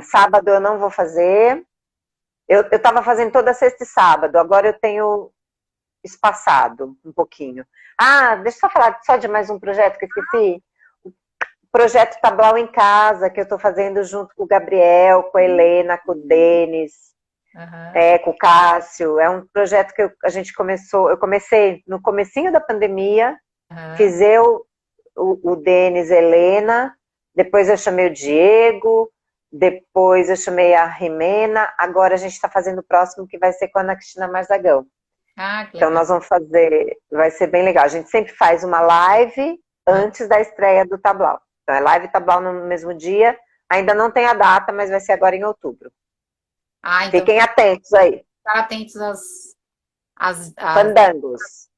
Sábado eu não vou fazer. Eu estava fazendo toda sexta e sábado, agora eu tenho espaçado um pouquinho. Deixa eu só falar só de mais um projeto que eu esqueci. O projeto Tablau em Casa, que eu estou fazendo junto com o Gabriel, com a Helena, com o Denis, com o Cássio. É um projeto que a gente começou, eu comecei no comecinho da pandemia, fiz o Denis, a Helena, depois eu chamei o Diego, depois eu chamei a Rimena, agora a gente está fazendo o próximo que vai ser com a Ana Cristina Marzagão. Então nós vamos fazer, vai ser bem legal. A gente sempre faz uma live antes da estreia do Tablau. Então é live e Tablau no mesmo dia. Ainda não tem a data, mas vai ser agora em outubro. Então fiquem atentos aí. Ficar atentos às fandangos.